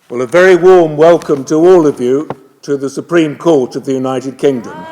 Well, a very warm welcome to all of you to the Supreme Court of the United Kingdom.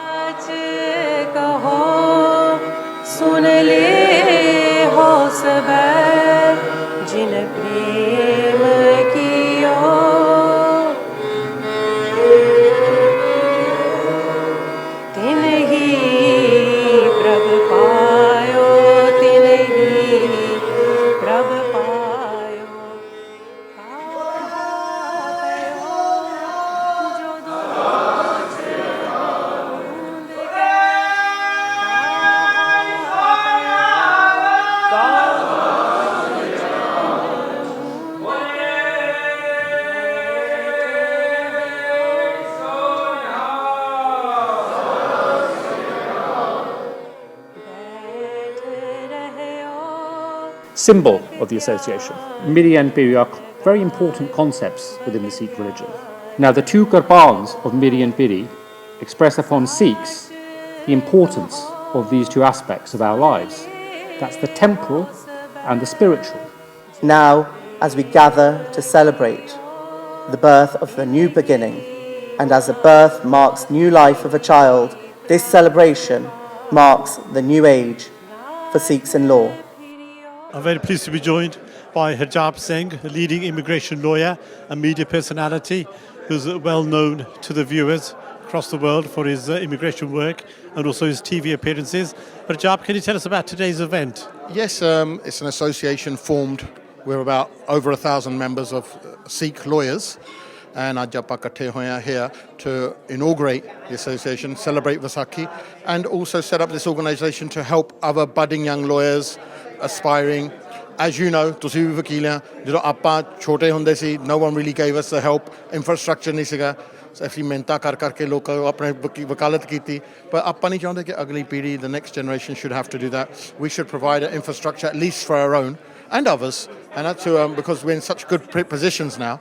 Symbol of the association. Miri and Piri are very important concepts within the Sikh religion. Now, the two Gurbans of Miri and Piri express upon Sikhs the importance of these two aspects of our lives. That's the temporal and the spiritual. Now, as we gather to celebrate the birth of the new beginning, and as the birth marks new life of a child, this celebration marks the new age for Sikhs in law. I'm very pleased to be joined by Harjap Singh, a leading immigration lawyer and media personality who's well known to the viewers across the world for his immigration work and also his TV appearances. Harjap, can you tell us about today's event? Yes, it's an association formed. We're about over 1,000 members of Sikh lawyers, and ਅੱਜ ਆਪਾਂ ਇਕੱਠੇ ਹੋਏ ਹਾਂ here to inaugurate the association, celebrate Vaisakhi, and also set up this organisation to help other budding young lawyers, aspiring. As you know, ਤੁਸੀਂ ਵੀ ਵਕੀਲ ਆ, ਜਦੋਂ ਆਪਾਂ ਛੋਟੇ ਹੁੰਦੇ ਸੀ, no one really gave us the help, infrastructure ਨਹੀਂ ਸੀਗਾ, ਅਸੀਂ ਮਿਹਨਤਾਂ ਕਰ ਕਰਕੇ ਲੋਕਾਂ ਆਪਣੇ ਵਕਾਲਤ ਕੀਤੀ, ਪਰ ਆਪਾਂ ਨਹੀਂ ਚਾਹੁੰਦੇ ਕਿ ਅਗਲੀ ਪੀੜ੍ਹੀ, the next generation should have to do that. We should provide an infrastructure at least for our own and others, and that's because we're in such good positions now,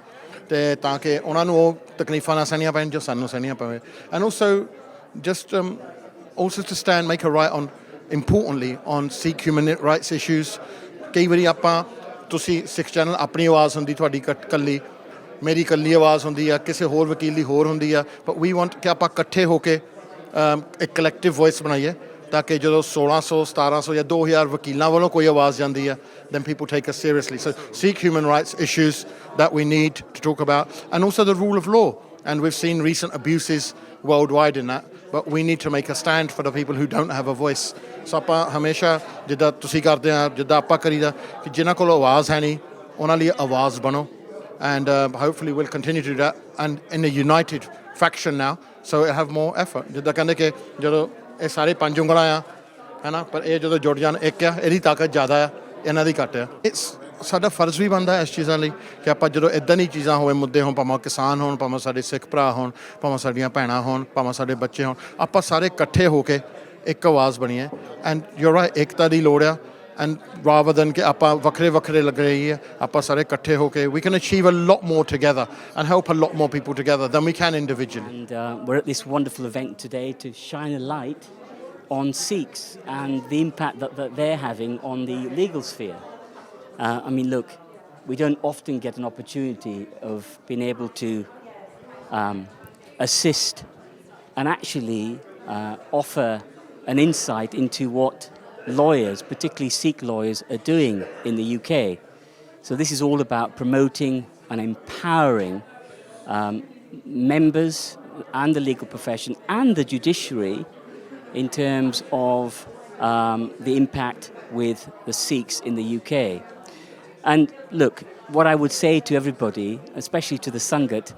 ਤੇ ਤਾਂ ਕਿ ਉਹਨਾਂ ਨੂੰ ਉਹ ਤਕਲੀਫਾਂ ਨਾ ਸਹਿਣੀਆਂ ਪੈਣ ਜੋ ਸਾਨੂੰ ਸਹਿਣੀਆਂ ਪਵੇ. And also just also to stand, make a right on, importantly, on Sikh human rights issues. ਕਈ ਵਾਰੀ ਆਪਾਂ ਤੁਸੀਂ ਸਿੱਖ ਚੈਨਲ ਆਪਣੀ ਆਵਾਜ਼ ਹੁੰਦੀ ਤੁਹਾਡੀ ਇਕੱਲੀ, ਮੇਰੀ ਇਕੱਲੀ ਆਵਾਜ਼ ਹੁੰਦੀ ਆ, ਕਿਸੇ ਹੋਰ ਵਕੀਲ ਦੀ ਹੋਰ ਹੁੰਦੀ ਆ, ਬਟ ਵੀ ਵਾਂਟ ਕਿ ਆਪਾਂ ਇਕੱਠੇ ਹੋ ਕੇ ਇੱਕ ਕਲੈਕਟਿਵ ਵੌਇਸ ਬਣਾਈਏ ਤਾਂ ਕਿ ਜਦੋਂ 1600 1700 ਜਾਂ 2000 ਵਕੀਲਾਂ ਵੱਲੋਂ ਕੋਈ ਆਵਾਜ਼ ਜਾਂਦੀ ਆ, then people take us seriously. So Sikh human rights issues that we need to talk about, and also the rule of law, and we've seen recent abuses worldwide in that, but we need to make a stand for the people who don't have a voice. So ਆਪਾਂ ਹਮੇਸ਼ਾ ਜਿੱਦਾਂ ਤੁਸੀਂ ਕਰਦੇ ਆ, ਜਿੱਦਾਂ ਆਪਾਂ ਕਰੀਦਾ, ਕਿ ਜਿਨ੍ਹਾਂ ਕੋਲ ਆਵਾਜ਼ ਹੈ ਨਹੀਂ ਉਹਨਾਂ ਲਈ ਆਵਾਜ਼ ਬਣੋ, and hopefully we'll continue to do that, and in a united faction now, so it'll have more effort. ਜਿੱਦਾਂ ਕਹਿੰਦੇ ਕਿ ਜਦੋਂ ਇਹ ਸਾਰੇ ਪੰਜ ਉਂਗਲਾਂ ਆ ਹੈ ਨਾ, ਪਰ ਇਹ ਜਦੋਂ ਜੁੜ ਜਾਣ ਇੱਕ ਆ, ਇਹਦੀ ਤਾਕਤ ਜ਼ਿਆਦਾ ਆ, ਇਹਨਾਂ ਦੀ ਘੱਟ ਆ. ਸਾਡਾ ਫਰਜ਼ ਵੀ ਬਣਦਾ ਇਸ ਚੀਜ਼ਾਂ ਲਈ ਕਿ ਆਪਾਂ ਜਦੋਂ ਇੱਦਾਂ ਦੀ ਚੀਜ਼ਾਂ ਹੋਵੇ, ਮੁੱਦੇ ਹੋਣ, ਭਾਵੇਂ ਕਿਸਾਨ ਹੋਣ, ਭਾਵੇਂ ਸਾਡੇ ਸਿੱਖ ਭਰਾ ਹੋਣ, ਭਾਵੇਂ ਸਾਡੀਆਂ ਭੈਣਾਂ ਹੋਣ, ਭਾਵੇਂ ਸਾਡੇ ਬੱਚੇ ਹੋਣ, ਆਪਾਂ ਸਾਰੇ ਇਕੱਠੇ ਹੋ ਕੇ ਇੱਕ ਆਵਾਜ਼ ਬਣੀਏ. ਐਂਡ ਯੂ ਆਰ ਰਾਈਟ, ਏਕਤਾ ਦੀ ਲੋੜ ਆ, and rather than ਕਿ ਆਪਾਂ ਵੱਖਰੇ ਵੱਖਰੇ ਲੱਗ ਰਹੀਏ, ਆਪਾਂ ਸਾਰੇ ਇਕੱਠੇ ਹੋ ਕੇ we can achieve a lot more together and help a lot more people together than we can individually. And we're at this wonderful event today to shine a light on Sikhs and the impact that they're having on the legal sphere. I mean, look, we don't often get an opportunity of being able to assist and actually offer an insight into what lawyers, particularly Sikh lawyers, are doing in the UK. So this is all about promoting and empowering members and the legal profession and the judiciary in terms of the impact with the Sikhs in the UK. And look, what I would say to everybody, especially to the Sangat,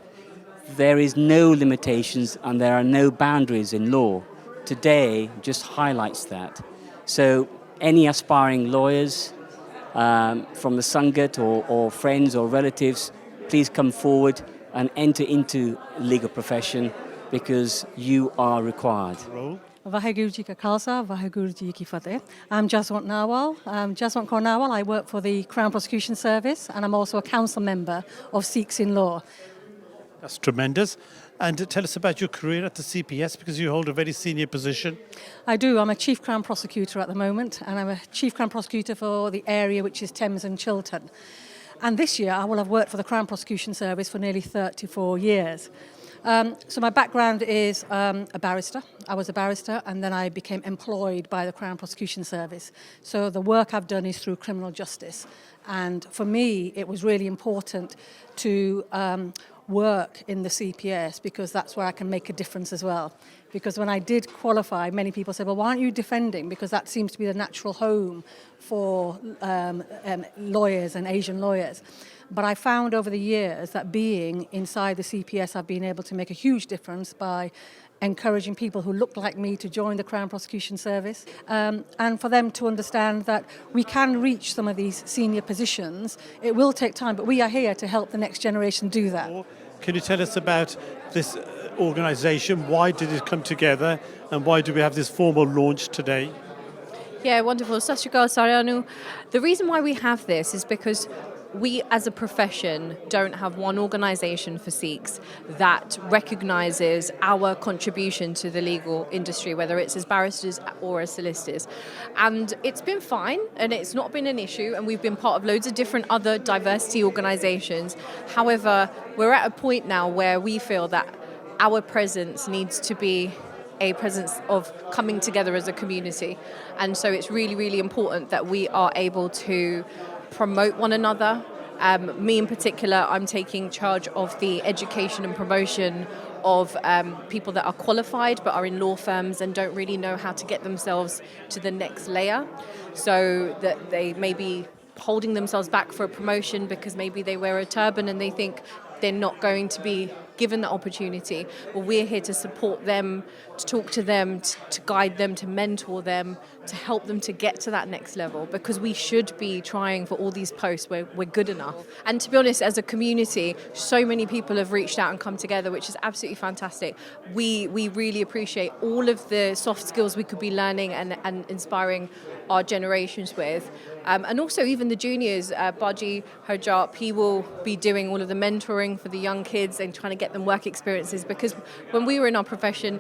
there is no limitations and there are no boundaries in law. Today just highlights that. So any aspiring lawyers from the Sangat or friends or relatives, please come forward and enter into the legal profession because you are required. Vaheguru Ji Ka Khalsa, Vaheguru Ji Ki Fateh. I'm Jaswant Nawal. Jaswant Kaur Nawal. I work for the Crown Prosecution Service and I'm also a council member of Sikhs in Law. That's tremendous. And tell us about your career at the CPS, because you hold a very senior position. I do. I'm a Chief Crown Prosecutor at the moment, and I'm a Chief Crown Prosecutor for the area which is Thames and Chiltern. And this year, I will have worked for the Crown Prosecution Service for nearly 34 years. So my background is a barrister. I was a barrister and then I became employed by the Crown Prosecution Service. So the work I've done is through criminal justice. And for me, it was really important to work in the CPS because that's where I can make a difference as well. Because when I did qualify, many people said, well, why aren't you defending? Because that seems to be the natural home for lawyers and Asian lawyers. But I found over the years that being inside the CPS, I've been able to make a huge difference by encouraging people who look like me to join the Crown Prosecution Service and for them to understand that we can reach some of these senior positions. It will take time, but we are here to help the next generation do that. Can you tell us about this organisation? Why did it come together and why do we have this formal launch today? Yeah, wonderful. Sat Shri Akal ਸਾਰਿਆਂ ਨੂੰ. The reason why we have this is because we as a profession don't have one organisation for Sikhs that recognises our contribution to the legal industry, whether it's as barristers or as solicitors. And it's been fine and it's not been an issue, and we've been part of loads of different other diversity organisations. However, we're at a point now where we feel that our presence needs to be a presence of coming together as a community. And so it's really, really important that we are able to promote one another. Me in particular, I'm taking charge of the education and promotion of people that are qualified but are in law firms and don't really know how to get themselves to the next layer. So that they may be holding themselves back for a promotion because maybe they wear a turban and they think they're not going to be given the opportunity. Well, we're here to support them, to talk to them, to guide them, to mentor them, to help them to get to that next level, because we should be trying for all these posts where we're good enough. And to be honest, as a community, so many people have reached out and come together, which is absolutely fantastic. We really appreciate all of the soft skills we could be learning and inspiring our generations with. And also even the juniors, Baji Harjap, he will be doing all of the mentoring for the young kids and trying to get them work experiences, because when we were in our profession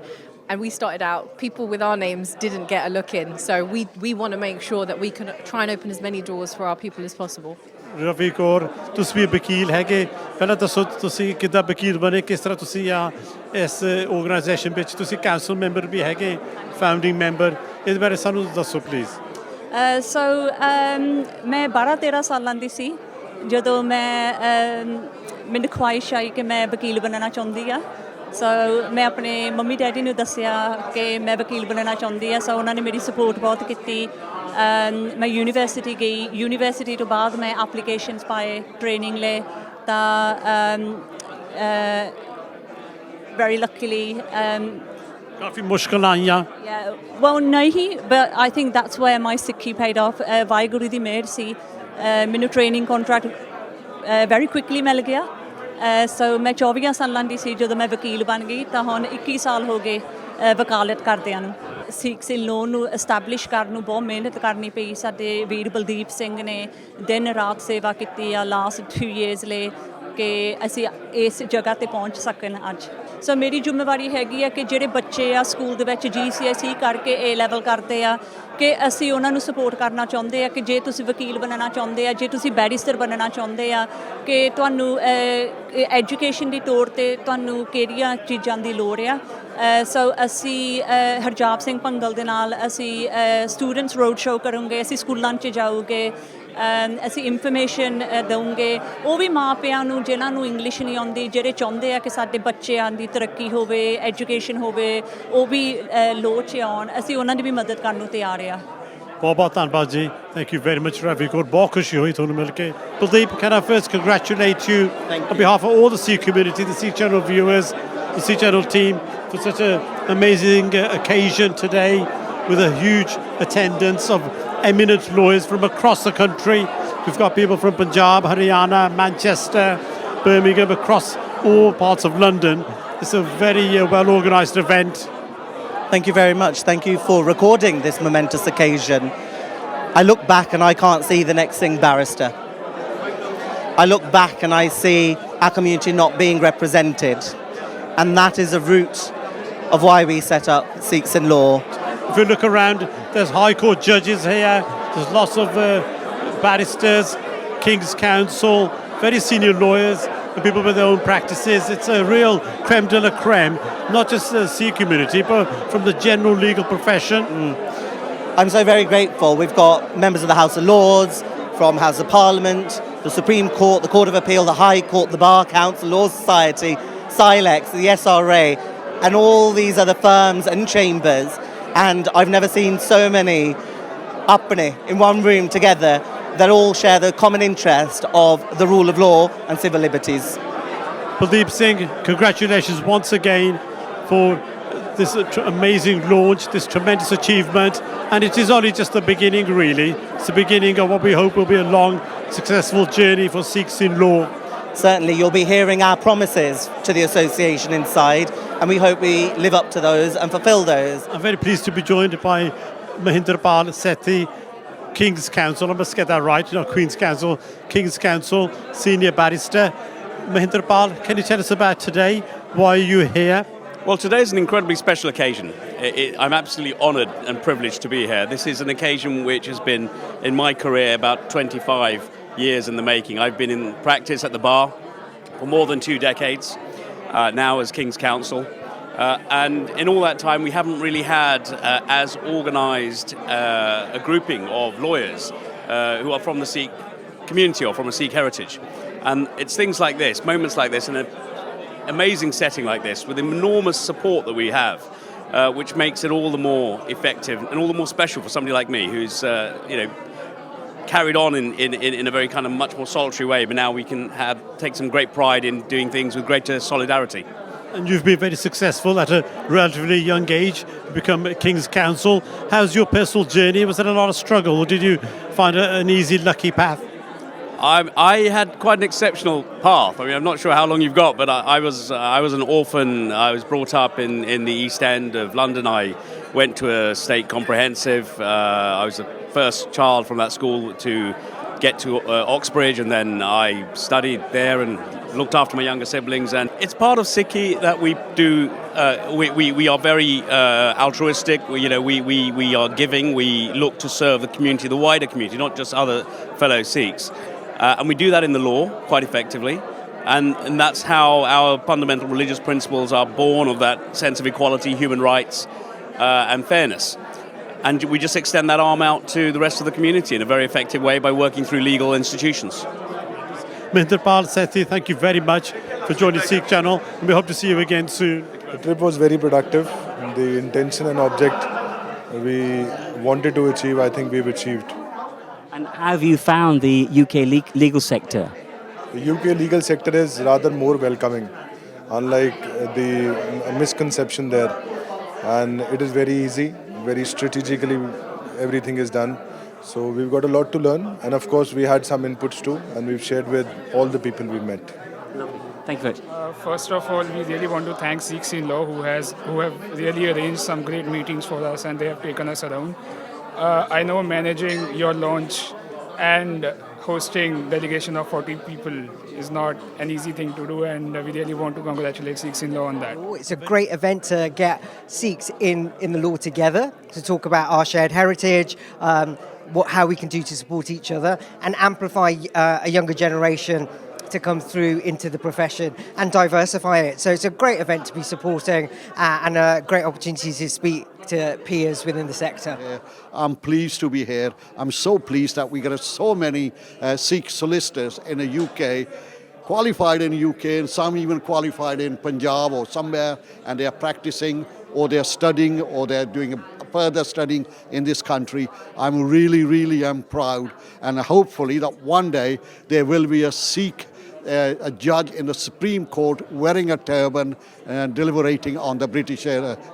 and we started out, people with our names didn't get a look in. So we want to make sure that we can try and open as many doors for our people as possible. Ravi Kaur, ਤੁਸੀਂ ਵੀ ਵਕੀਲ ਹੈਗੇ, ਪਹਿਲਾਂ ਦੱਸੋ ਤੁਸੀਂ ਕਿੱਦਾਂ ਵਕੀਲ ਬਣੇ, ਕਿਸ ਤਰ੍ਹਾਂ ਤੁਸੀਂ ਆ ਇਸ ਆਰਗੇਨਾਈਜੇਸ਼ਨ ਵਿੱਚ ਤੁਸੀਂ ਕਾਉਂਸਲ ਮੈਂਬਰ ਵੀ ਹੈਗੇ, ਫਾਊਂਡਿੰਗ ਮੈਂਬਰ, ਇਸ ਬਾਰੇ ਸਾਨੂੰ ਦੱਸੋ ਪਲੀਜ਼। ਮੈਂ 12-13 ਸਾਲਾਂ ਦੀ ਸੀ ਜਦੋਂ ਮੈਨੂੰ ਖੁਆਇਸ਼ ਆਈ ਕਿ ਮੈਂ ਵਕੀਲ ਬਣਨਾ ਚਾਹੁੰਦੀ ਆ। ਸੋ ਮੈਂ ਆਪਣੇ ਮੰਮੀ ਡੈਡੀ ਨੂੰ ਦੱਸਿਆ ਕਿ ਮੈਂ ਵਕੀਲ ਬਣਨਾ ਚਾਹੁੰਦੀ ਆ। ਸੋ ਉਹਨਾਂ ਨੇ ਮੇਰੀ ਸਪੋਰਟ ਬਹੁਤ ਕੀਤੀ। ਮੈਂ ਯੂਨੀਵਰਸਿਟੀ ਗਈ, ਯੂਨੀਵਰਸਿਟੀ ਤੋਂ ਬਾਅਦ ਮੈਂ ਐਪਲੀਕੇਸ਼ਨਸ ਪਾਏ ਟ੍ਰੇਨਿੰਗ ਲਈ, ਤਾਂ ਵੈਰੀ ਲੱਕੀਲੀ ਕਾਫੀ ਮੁਸ਼ਕਲਾਂ ਆਈਆਂ। ਵੈਲ ਨਹੀਂ, but I think that's where my Sikhi paid off. Waheguru ਦੀ ਮਿਹਰ ਸੀ, ਮੈਨੂੰ ਟ੍ਰੇਨਿੰਗ ਕੰਟਰੈਕਟ ਵੈਰੀ ਕੁਇਕਲੀ ਮਿਲ ਗਿਆ। ਸੋ ਮੈਂ 24 ਸਾਲਾਂ ਦੀ ਸੀ ਜਦੋਂ ਮੈਂ ਵਕੀਲ ਬਣ ਗਈ, ਤਾਂ ਹੁਣ 21 ਸਾਲ ਹੋ ਗਏ ਵਕਾਲਤ ਕਰਦਿਆਂ ਨੂੰ। ਸਿੱਖਸ ਇਨ ਲਾਅ ਨੂੰ ਐਸਟੈਬਲਿਸ਼ ਕਰਨ ਨੂੰ ਬਹੁਤ ਮਿਹਨਤ ਕਰਨੀ ਪਈ। ਸਾਡੇ ਵੀਰ ਬਲਦੀਪ ਸਿੰਘ ਨੇ ਦਿਨ ਰਾਤ ਸੇਵਾ ਕੀਤੀ ਆ ਲਾਸਟ 2 ਇਅਰਸ ਲਈ ਕਿ ਅਸੀਂ ਇਸ ਜਗ੍ਹਾ 'ਤੇ ਪਹੁੰਚ ਸਕਣ ਅੱਜ। ਸੋ ਮੇਰੀ ਜ਼ਿੰਮੇਵਾਰੀ ਹੈਗੀ ਆ ਕਿ ਜਿਹੜੇ ਬੱਚੇ ਆ ਸਕੂਲ ਦੇ ਵਿੱਚ GCSE ਕਰਕੇ A ਲੈਵਲ ਕਰਦੇ ਆ, ਕਿ ਅਸੀਂ ਉਹਨਾਂ ਨੂੰ ਸਪੋਰਟ ਕਰਨਾ ਚਾਹੁੰਦੇ ਆ ਕਿ ਜੇ ਤੁਸੀਂ ਵਕੀਲ ਬਣਨਾ ਚਾਹੁੰਦੇ ਆ, ਜੇ ਤੁਸੀਂ ਬੈਰਿਸਟਰ ਬਣਨਾ ਚਾਹੁੰਦੇ ਆ, ਕਿ ਤੁਹਾਨੂੰ ਐਜੂਕੇਸ਼ਨ ਦੀ ਤੌਰ 'ਤੇ ਤੁਹਾਨੂੰ ਕਿਹੜੀਆਂ ਚੀਜ਼ਾਂ ਦੀ ਲੋੜ ਆ। ਸੋ ਅਸੀਂ ਹਰਜਾਪ ਸਿੰਘ ਭੰਗਲ ਦੇ ਨਾਲ ਅਸੀਂ ਸਟੂਡੈਂਟਸ ਰੋਡ ਸ਼ੋਅ ਕਰਾਂਗੇ, ਅਸੀਂ ਸਕੂਲਾਂ 'ਚ ਜਾਊਗੇ, ਅਸੀਂ ਇਨਫੋਰਮੇਸ਼ਨ ਦਊਂਗੇ ਉਹ ਵੀ ਮਾਂ ਪਿਆਂ ਨੂੰ ਜਿਨ੍ਹਾਂ ਨੂੰ ਇੰਗਲਿਸ਼ ਨਹੀਂ ਆਉਂਦੀ, ਜਿਹੜੇ ਚਾਹੁੰਦੇ ਆ ਕਿ ਸਾਡੇ ਬੱਚਿਆਂ ਦੀ ਤਰੱਕੀ ਹੋਵੇ, ਐਜੂਕੇਸ਼ਨ ਹੋਵੇ, ਉਹ ਵੀ ਲੋਅ 'ਚ ਆਉਣ, ਅਸੀਂ ਉਹਨਾਂ ਦੀ ਵੀ ਮਦਦ ਕਰਨ ਨੂੰ ਤਿਆਰ ਆ। ਬਹੁਤ ਬਹੁਤ ਧੰਨਵਾਦ ਜੀ। Thank you very much Ravi Kaur, ਬਹੁਤ ਖੁਸ਼ੀ ਹੋਈ ਤੁਹਾਨੂੰ ਮਿਲ ਕੇ। Pradeep, can I first congratulate you on behalf of all the Sikh community, the Sikh Channel viewers, the Sikh Channel team, for such an amazing occasion today with a huge attendance of eminent lawyers from across the country. We've got people from Punjab, Haryana, Manchester, Birmingham, across all parts of London. It's a very well organised event. Thank you very much. Thank you for recording this momentous occasion. I look back and I can't see the next thing barrister. I look back and I see our community not being represented. And that is a root of why we set up Sikhs in Law. If you look around, there's High Court judges here, there's lots of barristers, King's Counsel, very senior lawyers, and people with their own practices. It's a real creme de la creme, not just the Sikh community, but from the general legal profession. I'm so very grateful. We've got members of the House of Lords, from House of Parliament, the Supreme Court, the Court of Appeal, the High Court, the Bar Council, Law Society, SILEX, the SRA, and all these other firms and chambers. And I've never seen so many apne in one room together that all share the common interest of the rule of law and civil liberties. Kuldeep Singh, congratulations once again for this amazing launch, this tremendous achievement, and it is only just the beginning, really. It's the beginning of what we hope will be a long, successful journey for Sikhs in law. Certainly, you'll be hearing our promises to the association inside, and we hope we live up to those and fulfil those. I'm very pleased to be joined by Mahinderpal Sethi, King's Counsel, I must get that right, not Queen's Counsel, King's Counsel, Senior Barrister. Mahinderpal, can you tell us about today? Why are you here? Well, today is an incredibly special occasion. I'm absolutely honoured and privileged to be here. This is an occasion which has been, in my career, about 25 years in the making. I've been in practice at the bar for more than 2 decades, now as King's Counsel. And in all that time, we haven't really had as organised a grouping of lawyers who are from the Sikh community or from a Sikh heritage. And it's things like this, moments like this, in an amazing setting like this, with enormous support that we have, which makes it all the more effective and all the more special for somebody like me, who's carried on in a very kind of much more solitary way, but now we can take some great pride in doing things with greater solidarity. And you've been very successful at a relatively young age to become King's Counsel. How's your personal journey? Was there a lot of struggle, or did you find an easy, lucky path? I had quite an exceptional path. I mean, I'm not sure how long you've got, but I was an orphan. I was brought up in the East End of London. I went to a state comprehensive. I was the first child from that school to get to Oxbridge, and then I studied there and looked after my younger siblings. And it's part of Sikhi that we do. We are very altruistic. We are giving. We look to serve the community, the wider community, not just other fellow Sikhs. And we do that in the law quite effectively. And that's how our fundamental religious principles are born of that sense of equality, human rights, and fairness. And we just extend that arm out to the rest of the community in a very effective way by working through legal institutions. Mahinderpal Sethi, thank you very much for joining Sikh Channel, and we hope to see you again soon. The trip was very productive. The intention and object we wanted to achieve, I think we've achieved. And how have you found the UK legal sector? The UK legal sector is rather more welcoming, unlike the misconception there. And it is very easy, very strategically everything is done. So we've got a lot to learn, and of course we had some inputs too, and we've shared with all the people we met. Thank you. First of all, we really want to thank Sikhs in Law who have really arranged some great meetings for us, and they have taken us around. I know managing your launch and hosting delegation of 40 people is not an easy thing to do, and we really want to congratulate Sikhs in Law on that. It's a great event to get Sikhs in the law together to talk about our shared heritage, how we can do to support each other and amplify a younger generation to come through into the profession and diversify it. So it's a great event to be supporting and a great opportunity to speak to peers within the sector. I'm pleased to be here. I'm so pleased that we got so many Sikh solicitors in the UK, qualified in the UK, and some even qualified in Punjab or somewhere, and they are practicing or they're studying or they're doing further studying in this country. I'm really am proud, and hopefully that one day there will be a Sikh a judge in the Supreme Court wearing a turban and deliberating on the British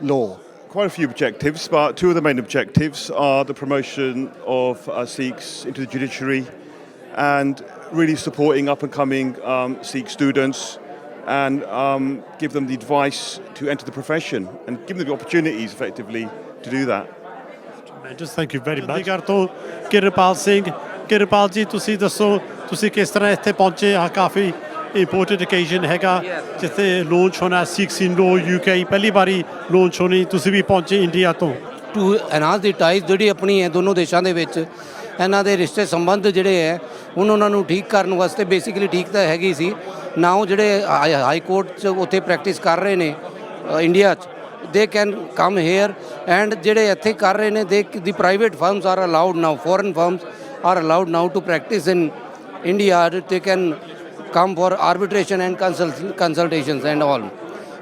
law. Quite a few objectives, but two of the main objectives are the promotion of Sikhs into the judiciary and really supporting up-and-coming Sikh students and give them the advice to enter the profession and give them the opportunities, effectively, to do that. Tremendous, thank you very much. Kirpal Singh, Kirpal ji, ਤੁਸੀਂ ਦੱਸੋ ਤੁਸੀਂ ਕਿਸ ਤਰ੍ਹਾਂ ਇੱਥੇ ਪਹੁੰਚੇ ਆ ਕਾਫੀ important occasion ਹੈਗਾ ਜਿੱਥੇ ਲਾਂਚ ਹੋਣਾ ਸਿਕਸ ਇਨ ਲੋ UK ਪਹਿਲੀ ਵਾਰੀ ਲਾਂਚ ਹੋਣੀ ਤੁਸੀਂ ਵੀ ਪਹੁੰਚੇ ਇੰਡੀਆ ਤੋਂ ਟੂ ਐਨਹਾਂਸ ਦੀ ਟਾਈਜ਼ ਜਿਹੜੀ ਆਪਣੀ ਹੈ ਦੋਨੋਂ ਦੇਸ਼ਾਂ ਦੇ ਵਿੱਚ ਇਹਨਾਂ ਦੇ ਰਿਸ਼ਤੇ ਸੰਬੰਧ ਜਿਹੜੇ ਹੈ ਹੁਣ ਉਹਨਾਂ ਨੂੰ ਠੀਕ ਕਰਨ ਵਾਸਤੇ ਬੇਸਿਕਲੀ ਠੀਕ ਤਾਂ ਹੈਗੀ ਸੀ ਨਾ ਉਹ ਜਿਹੜੇ ਹਾਈ ਕੋਰਟ 'ਚ ਉੱਥੇ ਪ੍ਰੈਕਟਿਸ ਕਰ ਰਹੇ ਨੇ ਇੰਡੀਆ 'ਚ they can come here and ਜਿਹੜੇ ਇੱਥੇ ਕਰ ਰਹੇ ਨੇ the private firms are allowed now, foreign firms are allowed now to practice in India. They can come for arbitration and consultations and all.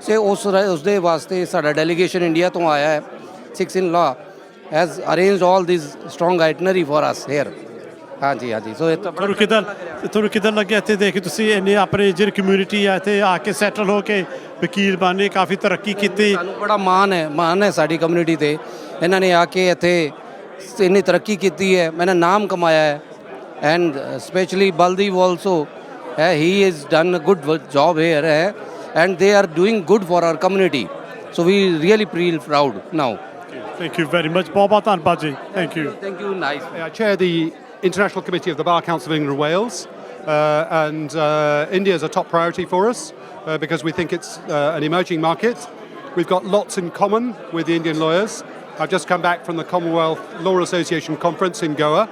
So ਉਸ ਦੇ ਵਾਸਤੇ ਸਾਡਾ ਡੈਲੀਗੇਸ਼ਨ ਇੰਡੀਆ ਤੋਂ ਆਇਆ ਹੈ ਸਿਕਸ ਇਨ ਲਾ has arranged all this strong itinerary for us here. ਹਾਂਜੀ ਹਾਂਜੀ ਸੋ ਤੁਹਾਨੂੰ ਕਿੱਦਾਂ ਲੱਗਿਆ ਇੱਥੇ ਦੇਖ ਕੇ ਤੁਸੀਂ ਇੰਨੇ ਆਪਣੇ ਜਿਹੜੀ ਕਮਿਊਨਿਟੀ ਆ ਇੱਥੇ ਆ ਕੇ ਸੈਟਲ ਹੋ ਕੇ ਵਕੀਲ ਬਣੇ ਕਾਫੀ ਤਰੱਕੀ ਕੀਤੀ ਸਾਨੂੰ ਬੜਾ ਮਾਣ ਹੈ ਸਾਡੀ ਕਮਿਊਨਿਟੀ ਤੇ ਇਹਨਾਂ ਨੇ ਆ ਕੇ ਇੱਥੇ ਇੰਨੀ ਤਰੱਕੀ ਕੀਤੀ ਹੈ ਮੈਨੇ ਨਾਮ ਕਮਾਇਆ ਹੈ and specially Baldeep also he has done a good job here and they are doing good for our community, so we really feel proud now. Thank you very much. ਬਹੁਤ ਧੰਨਵਾਦ ਜੀ. Thank you. Thank you. Nice. I chair the International Committee of the Bar Council of England and Wales, and India is a top priority for us because we think it's an emerging market. We've got lots in common with the Indian lawyers. I've just come back from the Commonwealth Law Association conference in Goa,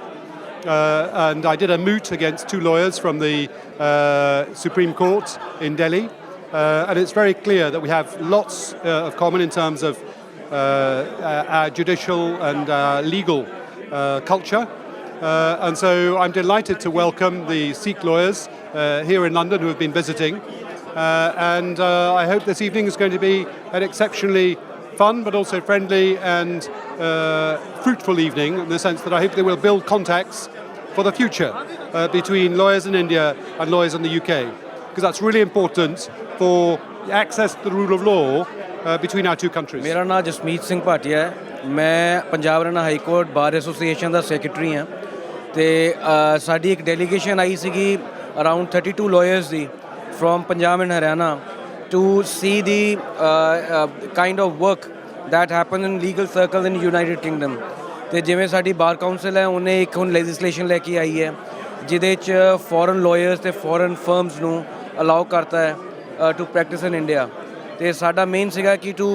and I did a moot against two lawyers from the Supreme Court in Delhi, and it's very clear that we have lots of common in terms of our judicial and legal culture. And so I'm delighted to welcome the Sikh lawyers here in London who have been visiting. And I hope this evening is going to be an exceptionally fun but also friendly and fruitful evening, in the sense that I hope they will build contacts for the future between lawyers in India and lawyers in the UK, because that's really important for access to the rule of law between our two countries. ਮੇਰਾ ਨਾਮ ਜਸਮੀਤ ਸਿੰਘ ਭਾਟੀਆ ਹੈ, ਮੈਂ Punjab Haryana high court bar association ਦਾ secretary ਹਾਂ ਤੇ ਸਾਡੀ ਇੱਕ delegation ਆਈ ਸੀਗੀ ਅਰਾਊਂਡ 32 ਲਾਇਰਸ ਦੀ from Punjab and Haryana to see the kind of work that happens in legal circles in United Kingdom. ਤੇ ਜਿਵੇਂ ਸਾਡੀ ਬਾਰ ਕਾਉਂਸਲ ਹੈ ਉਹਨੇ ਇੱਕ ਹੁਣ ਲੈਜਿਸਲੇਸ਼ਨ ਲੈ ਕੇ ਆਈ ਹੈ ਜਿਹਦੇ 'ਚ ਫੋਰਨ ਲਾਇਰਸ ਤੇ ਫੋਰਨ ਫਰਮਸ ਨੂੰ ਅਲਾਉ ਕਰਤਾ ਹੈ ਟੂ ਪ੍ਰੈਕਟਿਸ ਇਨ ਇੰਡੀਆ ਤੇ ਸਾਡਾ ਮੇਨ ਸੀਗਾ ਕਿ to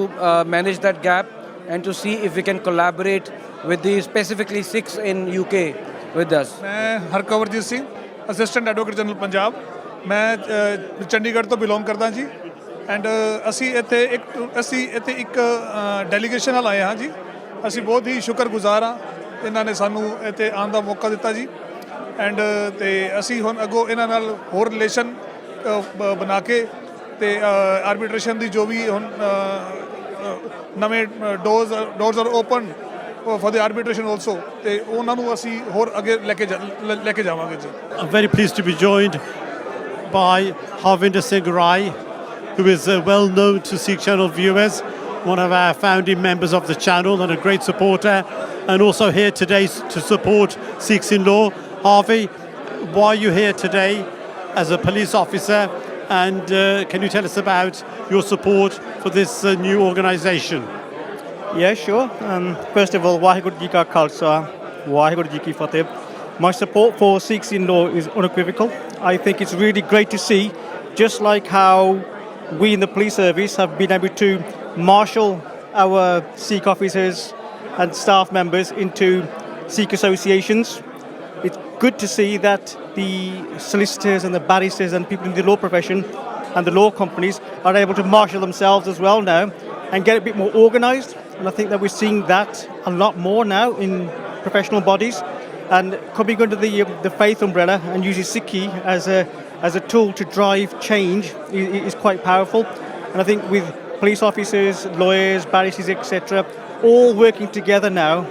manage that gap and to see if we can collaborate with the specifically Sikhs in UK with us. ਮੈਂ Harkanwarjit Singh, assistant advocate general Punjab. ਮੈਂ ਚੰਡੀਗੜ੍ਹ ਤੋਂ ਬਿਲੋਂਗ ਕਰਦਾ ਜੀ ਐਂਡ ਅਸੀਂ ਇੱਥੇ ਇੱਕ ਡੈਲੀਗੇਸ਼ਨ ਨਾਲ ਆਏ ਹਾਂ ਜੀ। ਅਸੀਂ ਬਹੁਤ ਹੀ ਸ਼ੁਕਰਗੁਜ਼ਾਰ ਹਾਂ ਇਹਨਾਂ ਨੇ ਸਾਨੂੰ ਇੱਥੇ ਆਉਣ ਦਾ ਮੌਕਾ ਦਿੱਤਾ ਜੀ ਐਂਡ ਤੇ ਅਸੀਂ ਹੁਣ ਅੱਗੋਂ ਇਹਨਾਂ ਨਾਲ ਹੋਰ ਰਿਲੇਸ਼ਨ ਬਣਾ ਕੇ ਤੇ ਆਰਬਿਟ੍ਰੇਸ਼ਨ ਦੀ ਜੋ ਵੀ ਹੁਣ ਨਵੇਂ doors R open for the arbitration also ਤੇ ਉਹਨਾਂ ਨੂੰ ਅਸੀਂ ਹੋਰ ਅੱਗੇ ਲੈ ਕੇ ਜਾਵਾਂਗੇ ਜੀ। I'm very pleased to be joined by Harvinder Singh Rai, who is well known to Sikh Channel viewers, one of our founding members of the channel and a great supporter, and also here today to support Sikhs in law. Harvey, why are you here today as a police officer, and can you tell us about your support for this new organisation? Yeah, sure. First of all, Waheguru Ji Ka Khalsa, Waheguru Ji Ki Fateh. My support for Sikhs in law is unequivocal. I think it's really great to see, just like how we in the police service have been able to marshal our Sikh officers and staff members into Sikh associations. It's good to see that the solicitors and the barristers and people in the law profession and the law companies are able to marshal themselves as well now and get a bit more organised. And I think that we're seeing that a lot more now in professional bodies, and coming under the faith umbrella and using Sikhi as a tool to drive change is quite powerful. And I think with police officers, lawyers, barristers, etc., all working together now,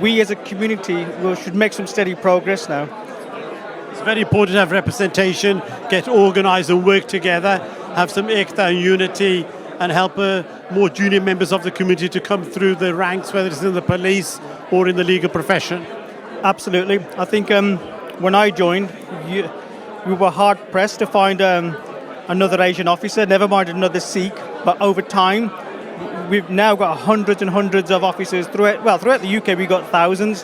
we as a community should make some steady progress now. It's very important to have representation, get organised and work together, have some ekta and unity, and help more junior members of the community to come through the ranks, whether it's in the police or in the legal profession. Absolutely. I think when I joined, we were hard pressed to find another Asian officer, never mind another Sikh. But over time, we've now got hundreds and hundreds of officers throughout the UK. We've got thousands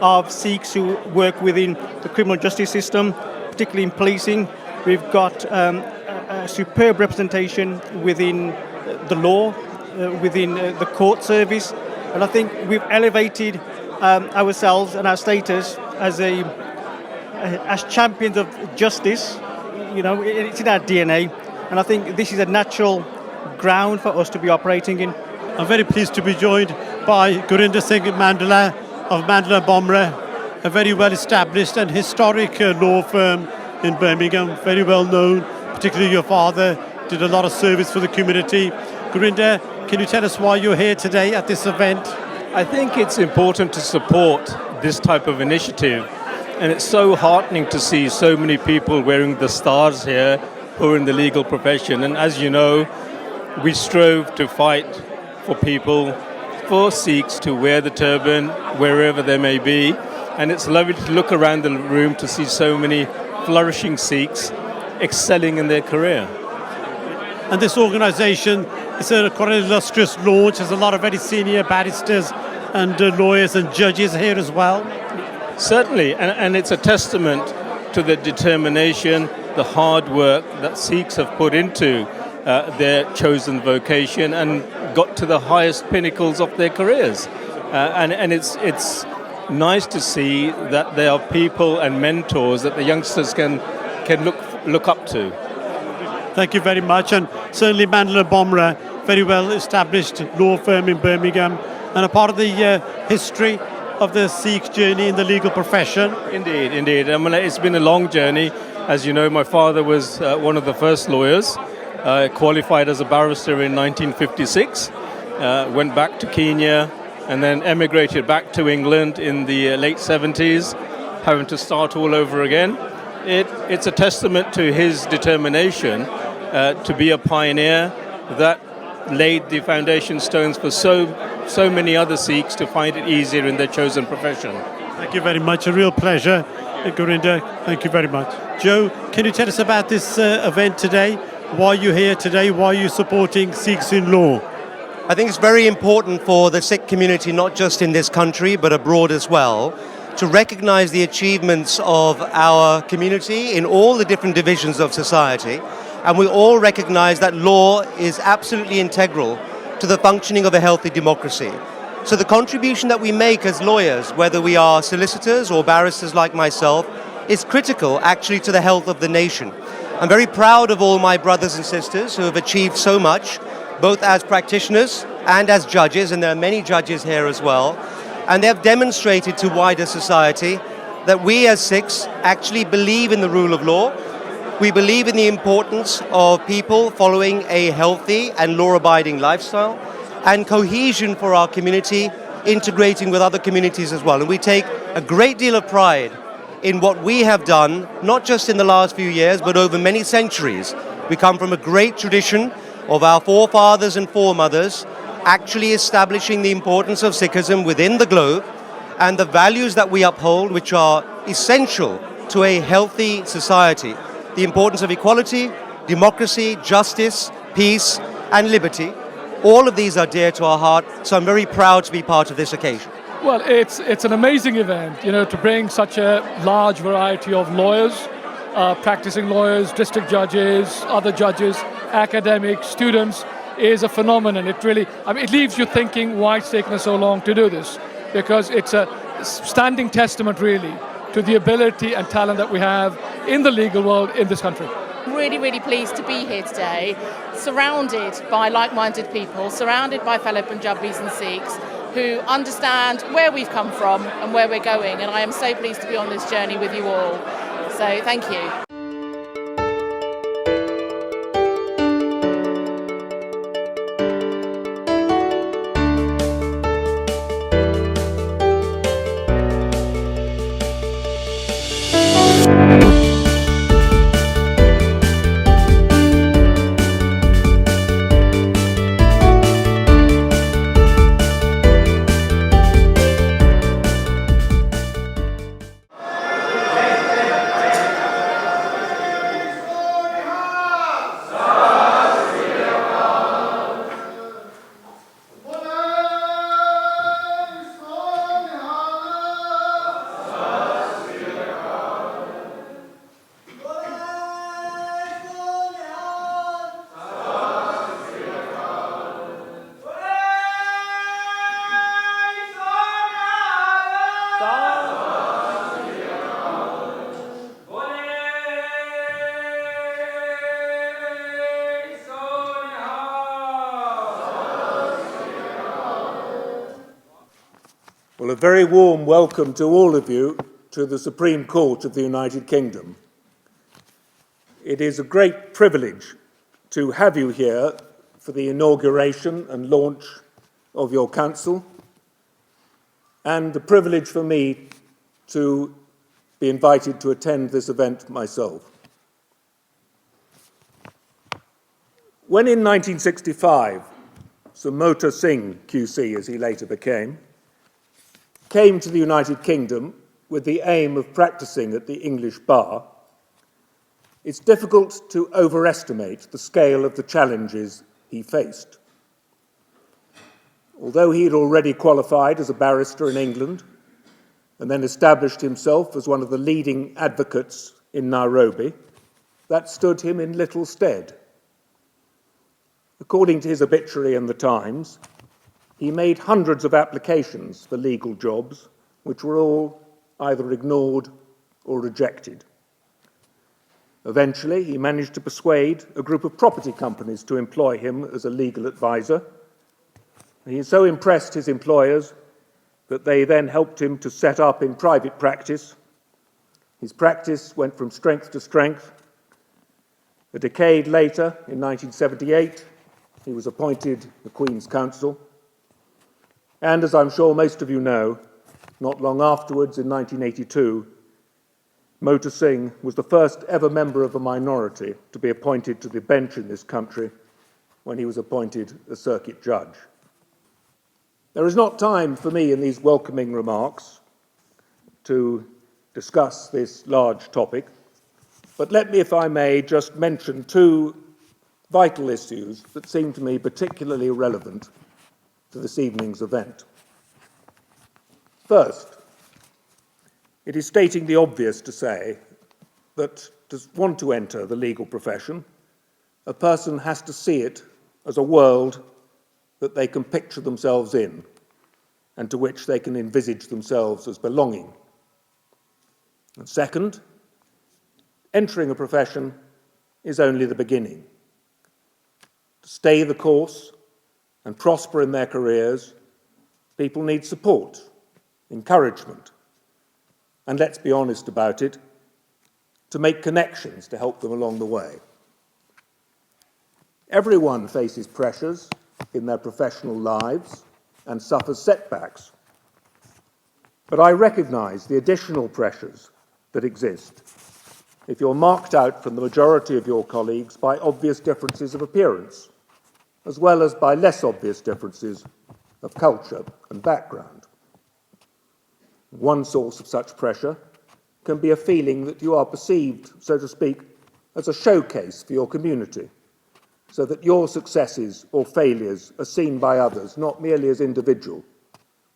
of Sikhs who work within the criminal justice system, particularly in policing. We've got a superb representation within the law, within the court service, and I think we've elevated ourselves and our status as champions of justice. You know, it's in our DNA, and I think this is a natural ground for us to be operating in. I'm very pleased to be joined by Gurinder Singh Mandla of Mandla Bomra, a very well-established and historic law firm in Birmingham, very well known, particularly your father did a lot of service for the community. Gurinder, can you tell us why you're here today at this event? I think it's important to support this type of initiative, and it's so heartening to see so many people wearing the stars here who are in the legal profession. And as you know, we strove to fight for people, for Sikhs to wear the turban wherever they may be, and it's lovely to look around the room to see so many flourishing Sikhs excelling in their career. And this organisation is quite an illustrious launch. There's a lot of very senior barristers and lawyers and judges here as well. Certainly, and it's a testament to the determination, the hard work that Sikhs have put into their chosen vocation and got to the highest pinnacles of their careers. And it's nice to see that there are people and mentors that the youngsters can look up to. Thank you very much. And certainly Mandla Bomra, very well established law firm in Birmingham and a part of the history of the Sikh journey in the legal profession. Indeed. I mean, it's been a long journey. As you know, my father was one of the first lawyers, qualified as a barrister in 1956, went back to Kenya and then emigrated back to England in the late 70s, having to start all over again. It's a testament to his determination to be a pioneer that laid the foundation stones for so many other Sikhs to find it easier in their chosen profession. Thank you very much. A real pleasure, Gurinder. Thank you very much. Joe, can you tell us about this event today? Why are you here today? Why are you supporting Sikhs in law? I think it's very important for the Sikh community, not just in this country, but abroad as well, to recognize the achievements of our community in all the different divisions of society. And we all recognize that law is absolutely integral to the functioning of a healthy democracy. So the contribution that we make as lawyers, whether we are solicitors or barristers like myself, is critical actually to the health of the nation. I'm very proud of all my brothers and sisters who have achieved so much, both as practitioners and as judges, and there are many judges here as well. And they have demonstrated to wider society that we as Sikhs actually believe in the rule of law. We believe in the importance of people following a healthy and law-abiding lifestyle and cohesion for our community, integrating with other communities as well. And we take a great deal of pride in what we have done, not just in the last few years, but over many centuries. We come from a great tradition of our forefathers and foremothers actually establishing the importance of Sikhism within the globe and the values that we uphold, which are essential to a healthy society. The importance of equality, democracy, justice, peace, and liberty. All of these are dear to our heart, so I'm very proud to be part of this occasion. Well, it's an amazing event, to bring such a large variety of lawyers, practicing lawyers, district judges, other judges, academics, students, is a phenomenon. It really, it leaves you thinking why it's taken us so long to do this, because it's a standing testament really to the ability and talent that we have in the legal world in this country. Really, really pleased to be here today, surrounded by like-minded people, surrounded by fellow Punjabis and Sikhs who understand where we've come from and where we're going, and I am so pleased to be on this journey with you all. So thank you. Well, a very warm welcome to all of you to the Supreme Court of the United Kingdom. It is a great privilege to have you here for the inauguration and launch of your council, and a privilege for me to be invited to attend this event myself. When in 1965, Sir Mota Singh QC, as he later became, came to the United Kingdom with the aim of practicing at the English bar, it's difficult to overestimate the scale of the challenges he faced. Although he had already qualified as a barrister in England and then established himself as one of the leading advocates in Nairobi, that stood him in little stead. According to his obituary in the Times, he made hundreds of applications for legal jobs, which were all either ignored or rejected. Eventually, he managed to persuade a group of property companies to employ him as a legal advisor. He so impressed his employers that they then helped him to set up in private practice. His practice went from strength to strength. A decade later, in 1978, he was appointed the Queen's Counsel. And as I'm sure most of you know, not long afterwards, in 1982, Mota Singh was the first ever member of a minority to be appointed to the bench in this country when he was appointed a circuit judge. There is not time for me in these welcoming remarks to discuss this large topic, but let me, if I may, just mention two vital issues that seem to me particularly relevant to this evening's event. First, it is stating the obvious to say that to want to enter the legal profession, a person has to see it as a world that they can picture themselves in and to which they can envisage themselves as belonging. And second, entering a profession is only the beginning. To stay the course and prosper in their careers, people need support, encouragement, and let's be honest about it, to make connections to help them along the way. Everyone faces pressures in their professional lives and suffers setbacks. But I recognise the additional pressures that exist if you're marked out from the majority of your colleagues by obvious differences of appearance, as well as by less obvious differences of culture and background. One source of such pressure can be a feeling that you are perceived, so to speak, as a showcase for your community, so that your successes or failures are seen by others not merely as individual,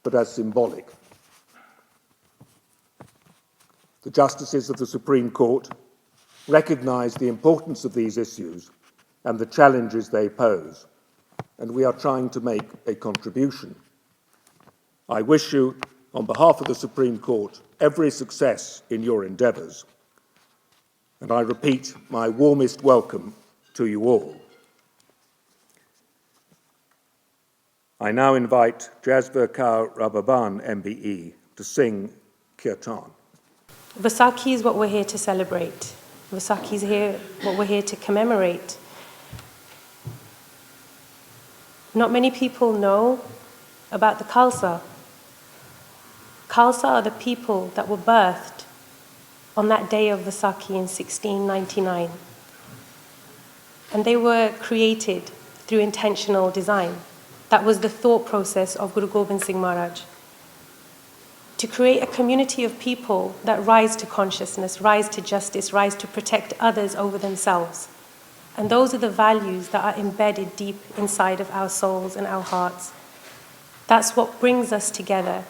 but as symbolic. The justices of the Supreme Court recognise the importance of these issues and the challenges they pose, and we are trying to make a contribution. I wish you, on behalf of the Supreme Court, every success in your endeavours, and I repeat my warmest welcome to you all. I now invite Jasbir Kaur Rababan, MBE, to sing Kirtan. Vaisakhi is what we're here to celebrate. Vaisakhi is here, what we're here to commemorate. Not many people know about the Khalsa. Khalsa are the people that were birthed on that day of Vaisakhi in 1699. And they were created through intentional design. That was the thought process of Guru Gobind Singh Maharaj. To create a community of people that rise to consciousness, rise to justice, rise to protect others over themselves. And those are the values that are embedded deep inside of our souls and our hearts. That's what brings us together.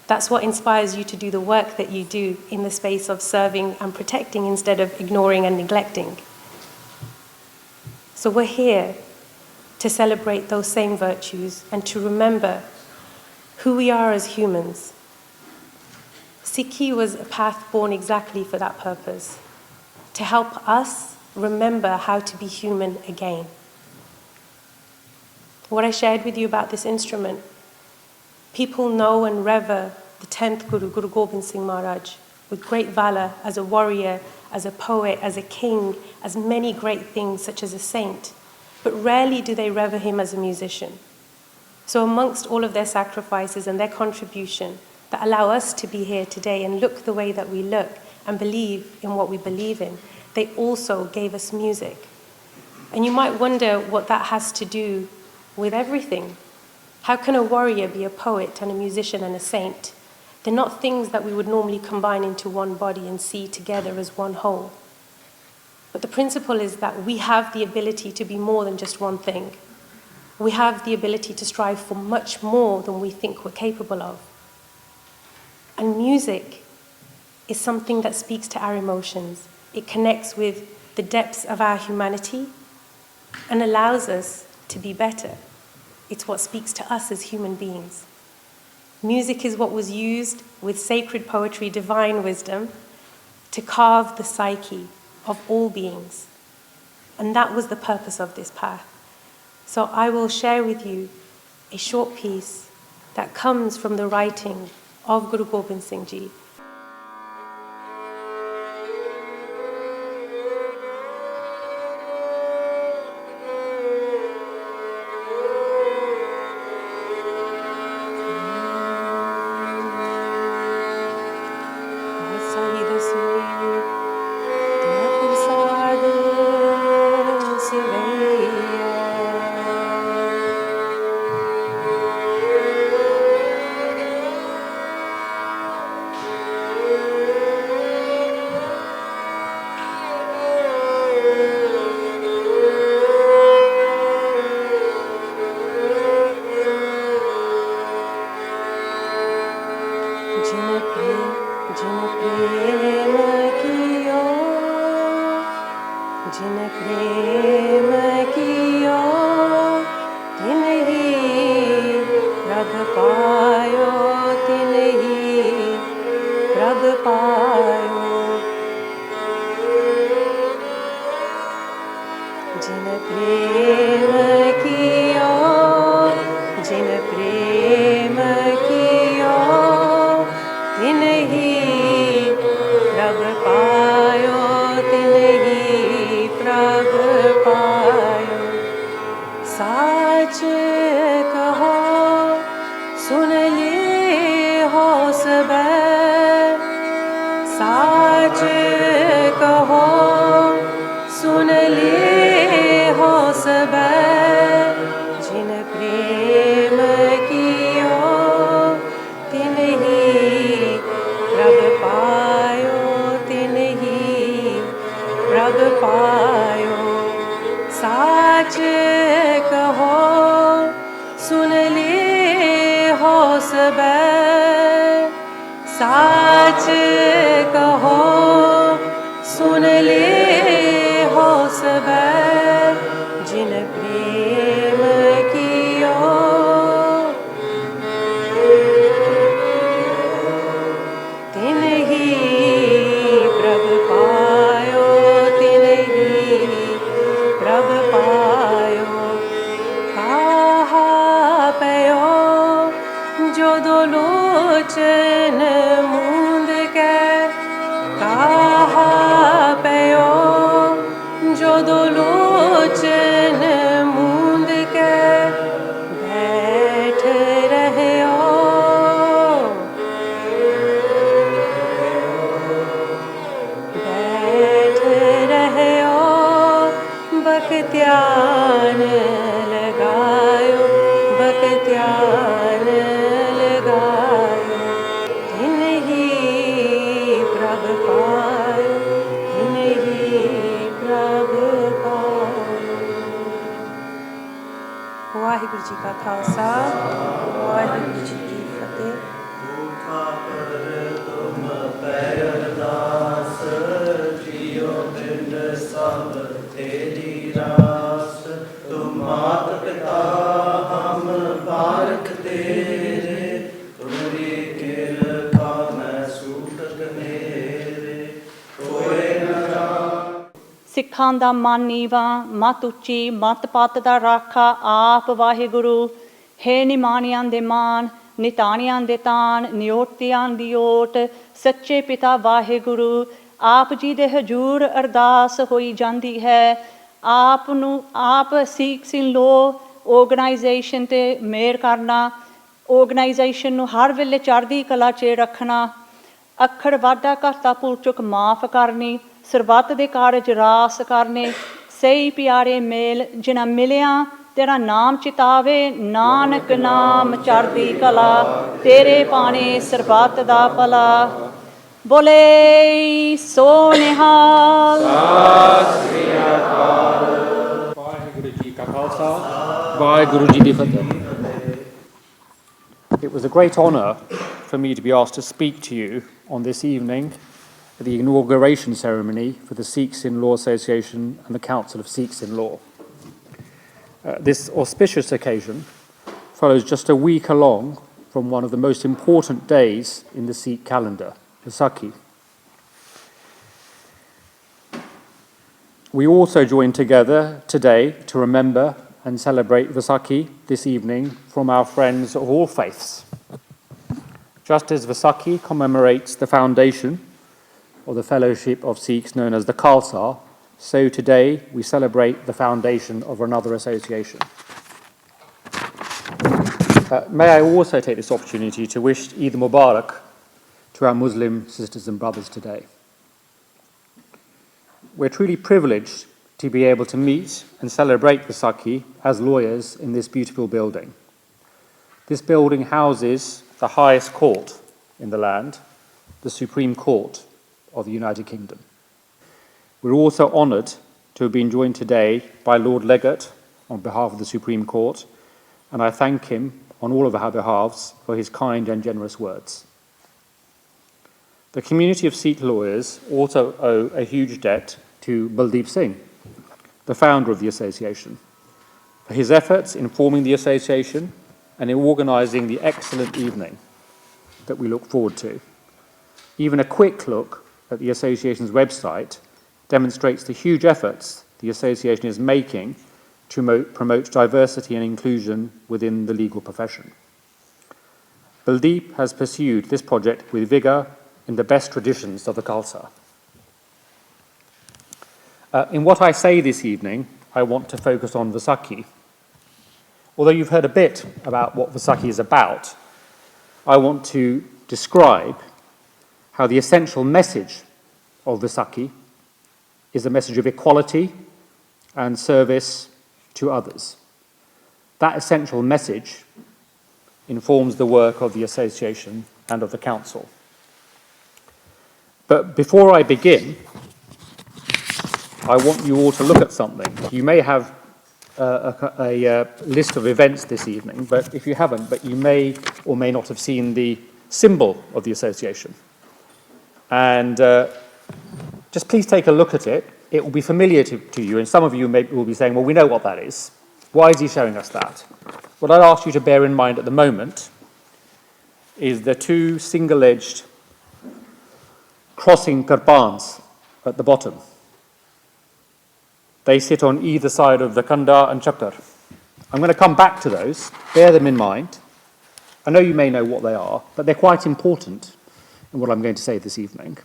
That's what inspires you to do the work that you do in the space of serving and protecting instead of ignoring and neglecting. So we're here to celebrate those same virtues and to remember who we are as humans. Sikhi was a path born exactly for that purpose, to help us remember how to be human again. What I shared with you about this instrument, people know and revere the 10th Guru, Guru Gobind Singh Maharaj, with great valor as a warrior, as a poet, as a king, as many great things such as a saint, but rarely do they revere him as a musician. So amongst all of their sacrifices and their contribution that allow us to be here today and look the way that we look and believe in what we believe in, they also gave us music. And you might wonder what that has to do with everything. How can a warrior be a poet and a musician and a saint? They're not things that we would normally combine into one body and see together as one whole. But the principle is that we have the ability to be more than just one thing. We have the ability to strive for much more than we think we're capable of. And music is something that speaks to our emotions. It connects with the depths of our humanity and allows us to be better. It's what speaks to us as human beings. Music is what was used with sacred poetry, divine wisdom, to carve the psyche of all beings. And that was the purpose of this path. So I will share with you a short piece that comes from the writing of Guru Gobind Singh Ji. Waheguru ji ਕਾ ਖਾਲਸਾ ਵਾਹਿਗੁਰੂ ਜੀ ਕੀ ਫਤਿਹ। ਸਿੱਖਾਂ ਦਾ ਮਨ ਨੀਵਾਂ, ਮਤ ਉੱਚੀ, ਮਤ ਪੱਤ ਦਾ ਰਾਖਾ ਆਪ ਵਾਹਿਗੁਰੂ। ਹੇ ਨਿਮਾਣਿਆਂ ਦੇ ਮਾਨ, ਨਿਤਾਣਿਆਂ ਦੇ ਤਾਣ ਨਿਓਟਿਆਂ ਦੀ ਓਟ ਸੱਚੇ ਪਿਤਾ ਵਾਹਿਗੁਰੂ ਆਪ ਜੀ ਦੇ ਹਜ਼ੂਰ ਅਰਦਾਸ ਹੋਈ ਜਾਂਦੀ ਹੈ। ਆਪ ਸਿੱਖਸ ਇਨ ਲੋ ਆਰਗੇਨਾਈਜੇਸ਼ਨ ਤੇ ਮਿਹਰ ਕਰਨਾ, ਆਰਗੇਨਾਈਜੇਸ਼ਨ ਨੂੰ ਹਰ ਵੇਲੇ ਚੜ੍ਹਦੀ ਕਲਾ 'ਚ ਰੱਖਣਾ, ਅੱਖਰ ਵਾਧਾ ਘਾਟਾ ਭੁੱਲ ਚੁੱਕ ਮਾਫ ਕਰਨੀ, ਸਰਬੱਤ ਦੇ ਕਾਰਜ ਰਾਸ ਕਰਨੇ, ਸਹੀ ਪਿਆਰੇ ਮੇਲ ਜਿਨ੍ਹਾਂ ਮਿਲਿਆ ਤੇਰਾ ਨਾਮ ਚਿਤਾਵੇ, ਨਾਨਕ ਨਾਮ ਚੜ੍ਹਦੀ ਕਲਾ, ਤੇਰੇ ਪਾਣੇ ਸਰਬੱਤ ਦਾ ਭਲਾ। ਬੋਲੇ ਸੋ ਨਿਹਾਲ। ਵਾਹਿਗੁਰੂ ਜੀ ਕਾ ਖਾਲਸਾ, ਵਾਹਿਗੁਰੂ ਜੀ ਦੀ ਫਤਿਹ। It was a great honour for me to be asked to speak to you on this evening at the inauguration ceremony for the Sikhs in Law Association and the Council of Sikhs in Law. This auspicious occasion follows just a week along from one of the most important days in the Sikh calendar, Vaisakhi. We also join together today to remember and celebrate Vaisakhi this evening from our friends of all faiths. Just as Vaisakhi commemorates the foundation of the Fellowship of Sikhs known as the Khalsa, so today we celebrate the foundation of another association. May I also take this opportunity to wish Eid Mubarak to our Muslim sisters and brothers today. We're truly privileged to be able to meet and celebrate Vaisakhi as lawyers in this beautiful building. This building houses the highest court in the land, the Supreme Court of the United Kingdom. We're also honoured to have been joined today by Lord Legate on behalf of the Supreme Court, and I thank him on all of our behalves for his kind and generous words. The community of Sikh lawyers also owe a huge debt to Baldeep Singh, the founder of the association, for his efforts in forming the association and in organising the excellent evening that we look forward to. Even a quick look at the association's website demonstrates the huge efforts the association is making to promote diversity and inclusion within the legal profession. Baldeep has pursued this project with vigour in the best traditions of the Khalsa. In what I say this evening, I want to focus on Vaisakhi. Although you've heard a bit about what Vaisakhi is about, I want to describe how the essential message of Vaisakhi is a message of equality and service to others. That essential message informs the work of the association and of the council. But before I begin, I want you all to look at something. You may have a list of events this evening, but if you haven't, but you may or may not have seen the symbol of the association. And just please take a look at it. It will be familiar to you, and some of you will be saying, well, we know what that is. Why is he showing us that? What I'd ask you to bear in mind at the moment is the two single-edged crossing karbans at the bottom. They sit on either side of the Kanda and Chakar. I'm going to come back to those. Bear them in mind. I know you may know what they are, but they're quite important in what I'm going to say this evening.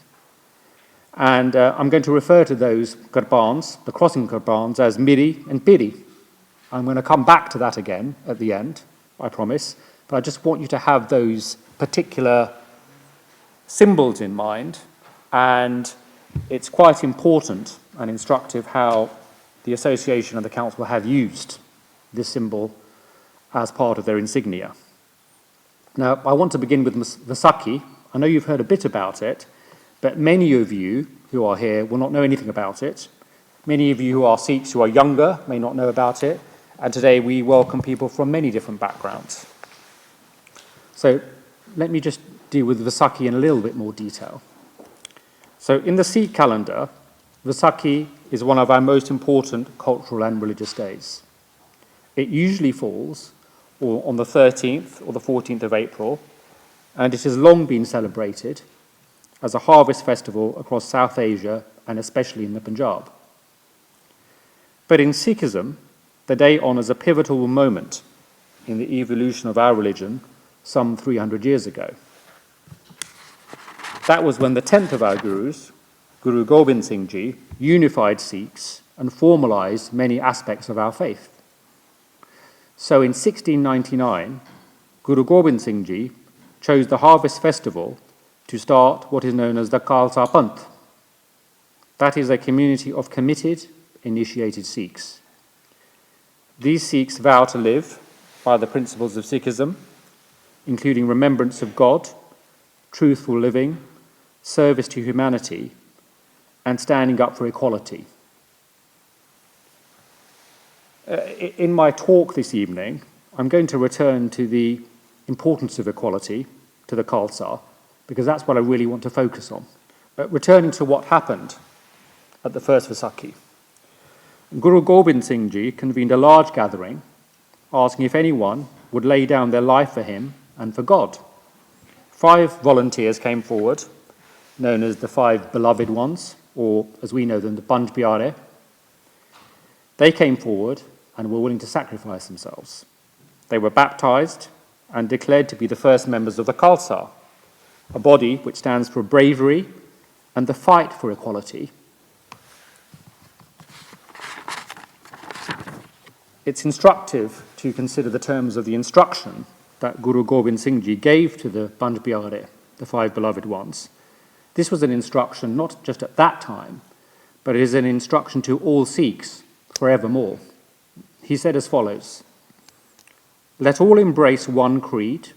And I'm going to refer to those karbans, the crossing karbans, as Miri and Piri. I'm going to come back to that again at the end, I promise. But I just want you to have those particular symbols in mind. And it's quite important and instructive how the association and the council have used this symbol as part of their insignia. Now, I want to begin with Vaisakhi. I know you've heard a bit about it, but many of you who are here will not know anything about it. Many of you who are Sikhs who are younger may not know about it, and today we welcome people from many different backgrounds. So let me just deal with Vaisakhi in a little bit more detail. So in the Sikh calendar, Vaisakhi is one of our most important cultural and religious days. It usually falls on the 13th or the 14th of April, and it has long been celebrated as a harvest festival across South Asia and especially in the Punjab. But in Sikhism, the day honours a pivotal moment in the evolution of our religion some 300 years ago. That was when the 10th of our gurus, Guru Gobind Singh Ji, unified Sikhs and formalized many aspects of our faith. So in 1699, Guru Gobind Singh Ji chose the harvest festival to start what is known as the Khalsa Panth. That is a community of committed, initiated Sikhs. These Sikhs vow to live by the principles of Sikhism, including remembrance of God, truthful living, service to humanity, and standing up for equality. In my talk this evening, I'm going to return to the importance of equality, to the Khalsa, because that's what I really want to focus on. Returning to what happened at the first Vaisakhi. Guru Gobind Singh Ji convened a large gathering, asking if anyone would lay down their life for him and for God. 5 volunteers came forward, known as the 5 beloved ones, or as we know them, the Panj Pyare. They came forward and were willing to sacrifice themselves. They were baptized and declared to be the first members of the Khalsa, a body which stands for bravery and the fight for equality. It's instructive to consider the terms of the instruction that Guru Gobind Singh Ji gave to the Panj Pyare, the 5 beloved ones. This was an instruction not just at that time, but it is an instruction to all Sikhs forevermore. He said as follows: "Let all embrace one creed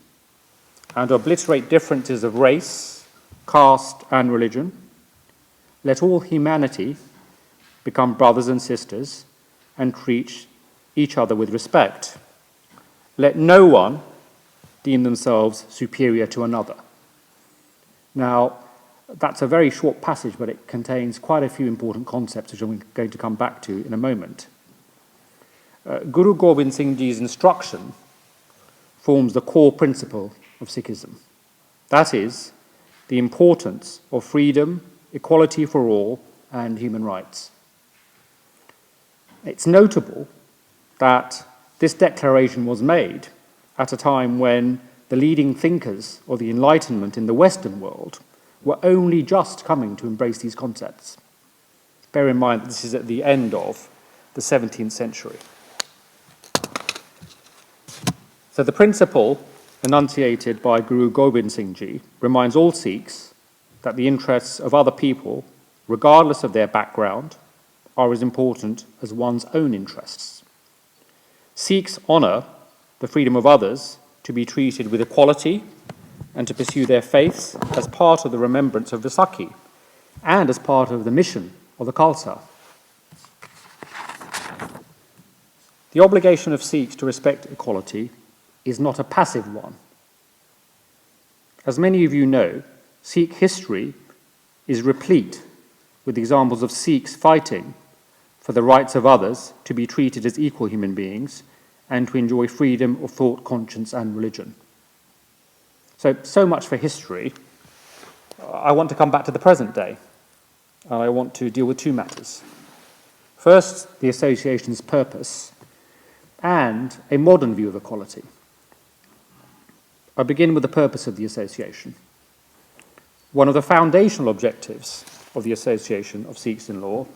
and obliterate differences of race, caste, and religion. Let all humanity become brothers and sisters and treat each other with respect. Let no one deem themselves superior to another." Now, that's a very short passage, but it contains quite a few important concepts which I'm going to come back to in a moment. Guru Gobind Singh Ji's instruction forms the core principle of Sikhism. That is, the importance of freedom, equality for all, and human rights. It's notable that this declaration was made at a time when the leading thinkers of the Enlightenment in the Western world were only just coming to embrace these concepts. Bear in mind that this is at the end of the 17th century. So the principle enunciated by Guru Gobind Singh Ji reminds all Sikhs that the interests of other people, regardless of their background, are as important as one's own interests. Sikhs honour the freedom of others to be treated with equality and to pursue their faiths as part of the remembrance of Vaisakhi and as part of the mission of the Khalsa. The obligation of Sikhs to respect equality is not a passive one. As many of you know, Sikh history is replete with examples of Sikhs fighting for the rights of others to be treated as equal human beings and to enjoy freedom of thought, conscience, and religion. So much for history. I want to come back to the present day, and I want to deal with 2 matters. First, the association's purpose and a modern view of equality. I begin with the purpose of the association. One of the foundational objectives of the Association of Sikhs in Law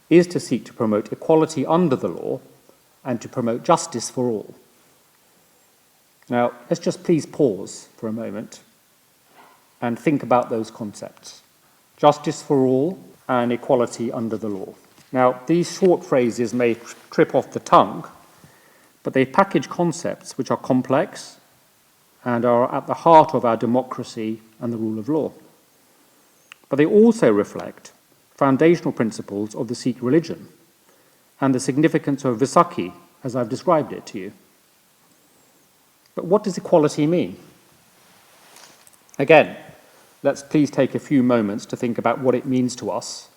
is to seek to promote equality under the law and to promote justice for all. Now, let's just please pause for a moment and think about those concepts. Justice for all and equality under the law. Now, these short phrases may trip off the tongue, but they package concepts which are complex and are at the heart of our democracy and the rule of law. But they also reflect foundational principles of the Sikh religion and the significance of Vaisakhi as I've described it to you. But what does equality mean? Again, let's please take a few moments to think about what it means to us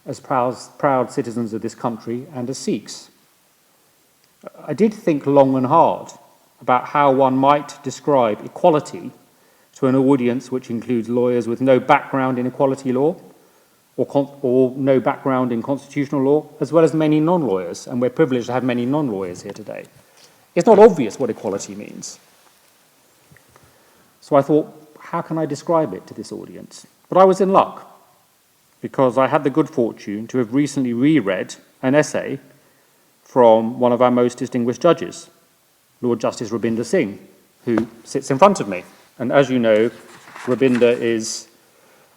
as proud citizens of this country and as Sikhs. I did think long and hard about how one might describe equality to an audience which includes lawyers with no background in equality law or no background in constitutional law, as well as many non-lawyers, and we're privileged to have many non-lawyers here today. It's not obvious what equality means. So I thought, how can I describe it to this audience? But I was in luck, because I had the good fortune to have recently reread an essay from one of our most distinguished judges, Lord Justice Rabinder Singh, who sits in front of me. And as you know, Rabinder is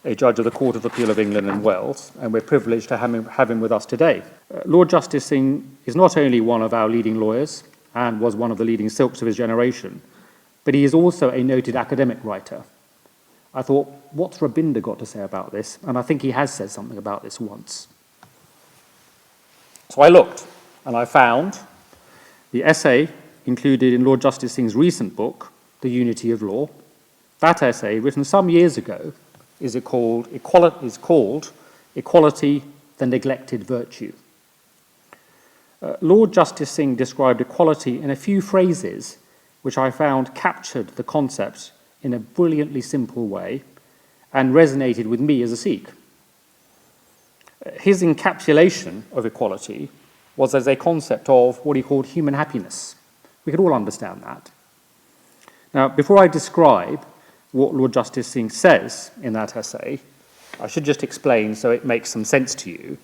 a judge of the Court of Appeal of England and Wales, and we're privileged to have him with us today. Lord Justice Singh is not only one of our leading lawyers and was one of the leading silks of his generation, but he is also a noted academic writer. I thought, what's Rabinder got to say about this? And I think he has said something about this once. So I looked, and I found the essay included in Lord Justice Singh's recent book, The Unity of Law. That essay, written some years ago, is called Equality, the Neglected Virtue. Lord Justice Singh described equality in a few phrases which I found captured the concept in a brilliantly simple way and resonated with me as a Sikh. His encapsulation of equality was as a concept of what he called human happiness. We could all understand that. Now, before I describe what Lord Justice Singh says in that essay, I should just explain, so it makes some sense to you,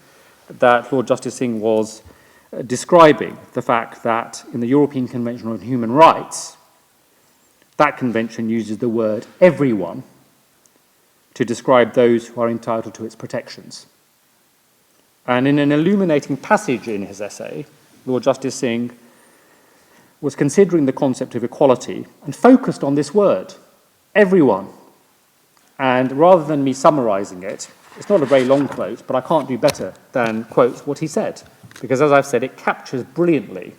that Lord Justice Singh was describing the fact that in the European Convention on Human Rights, that convention uses the word everyone to describe those who are entitled to its protections. And in an illuminating passage in his essay, Lord Justice Singh was considering the concept of equality and focused on this word, everyone. And rather than me summarizing it, it's not a very long quote, but I can't do better than quote what he said, because as I've said, it captures brilliantly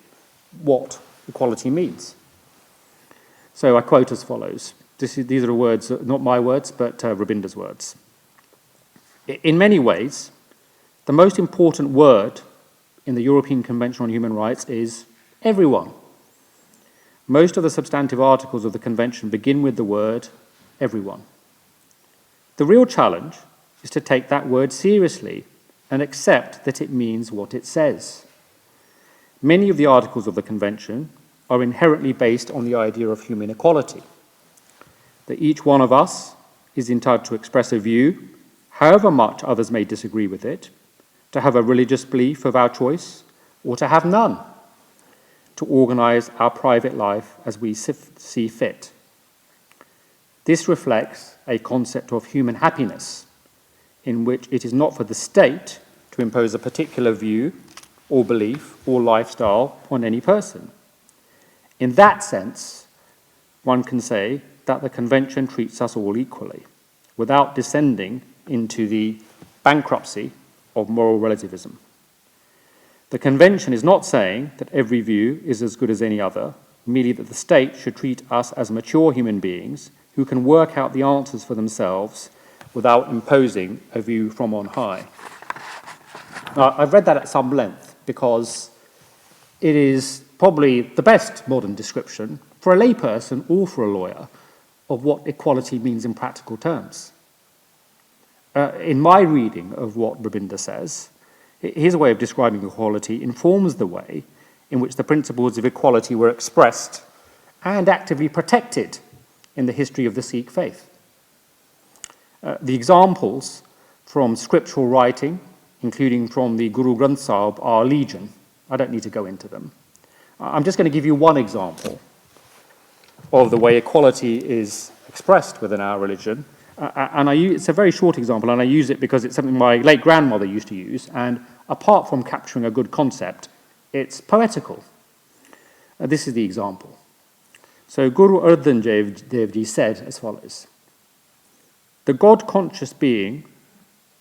what equality means. So I quote as follows. These are words, not my words, but Rabinder's words. In many ways, the most important word in the European Convention on Human Rights is everyone. Most of the substantive articles of the Convention begin with the word everyone. The real challenge is to take that word seriously and accept that it means what it says. Many of the articles of the Convention are inherently based on the idea of human equality, that each one of us is entitled to express a view, however much others may disagree with it, to have a religious belief of our choice, or to have none, to organize our private life as we see fit. This reflects a concept of human happiness, in which it is not for the state to impose a particular view or belief or lifestyle on any person. In that sense, one can say that the Convention treats us all equally, without descending into the bankruptcy of moral relativism. The Convention is not saying that every view is as good as any other, merely that the state should treat us as mature human beings who can work out the answers for themselves without imposing a view from on high. Now, I've read that at some length because it is probably the best modern description for a layperson or for a lawyer of what equality means in practical terms. In my reading of what Rabinder says, his way of describing equality informs the way in which the principles of equality were expressed and actively protected in the history of the Sikh faith. The examples from scriptural writing, including from the Guru Granth Sahib, are legion. I don't need to go into them. I'm just going to give you one example of the way equality is expressed within our religion. It's a very short example, and I use it because it's something my late grandmother used to use, and apart from capturing a good concept, it's poetical. This is the example. So Guru Arjan Dev Ji said as follows: "The God-conscious being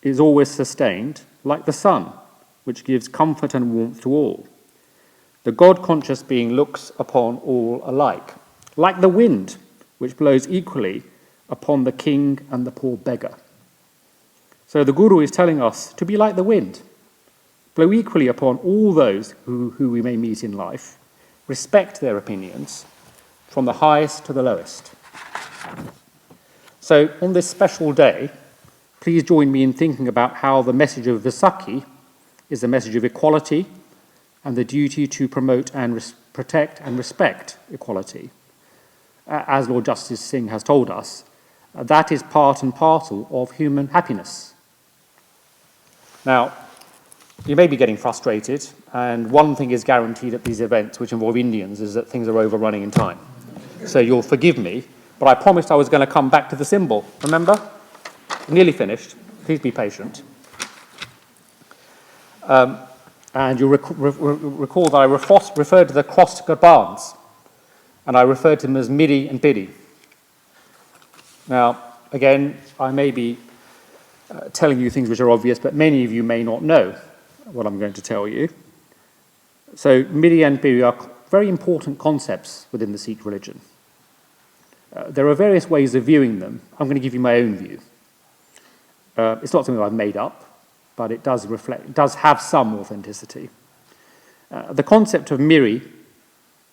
is always sustained like the sun, which gives comfort and warmth to all. The God-conscious being looks upon all alike, like the wind, which blows equally upon the king and the poor beggar." So the Guru is telling us to be like the wind, blow equally upon all those who we may meet in life, respect their opinions, from the highest to the lowest. So on this special day, please join me in thinking about how the message of Vaisakhi is a message of equality and the duty to promote and protect and respect equality. as Lord Justice Singh has told us, that is part and parcel of human happiness. Now, you may be getting frustrated, and one thing is guaranteed at these events which involve Indians is that things are overrunning in time. So you'll forgive me, but I promised I was going to come back to the symbol. Remember? Nearly finished. Please be patient. And you'll recall that I referred to the crossed Gurbans, and I referred to them as Miri and Piri. Now, again, I may be telling you things which are obvious, but many of you may not know what I'm going to tell you. So, Miri and Piri are very important concepts within the Sikh religion. There are various ways of viewing them. I'm going to give you my own view. It's not something I've made up, but it does have some authenticity. The concept of Miri,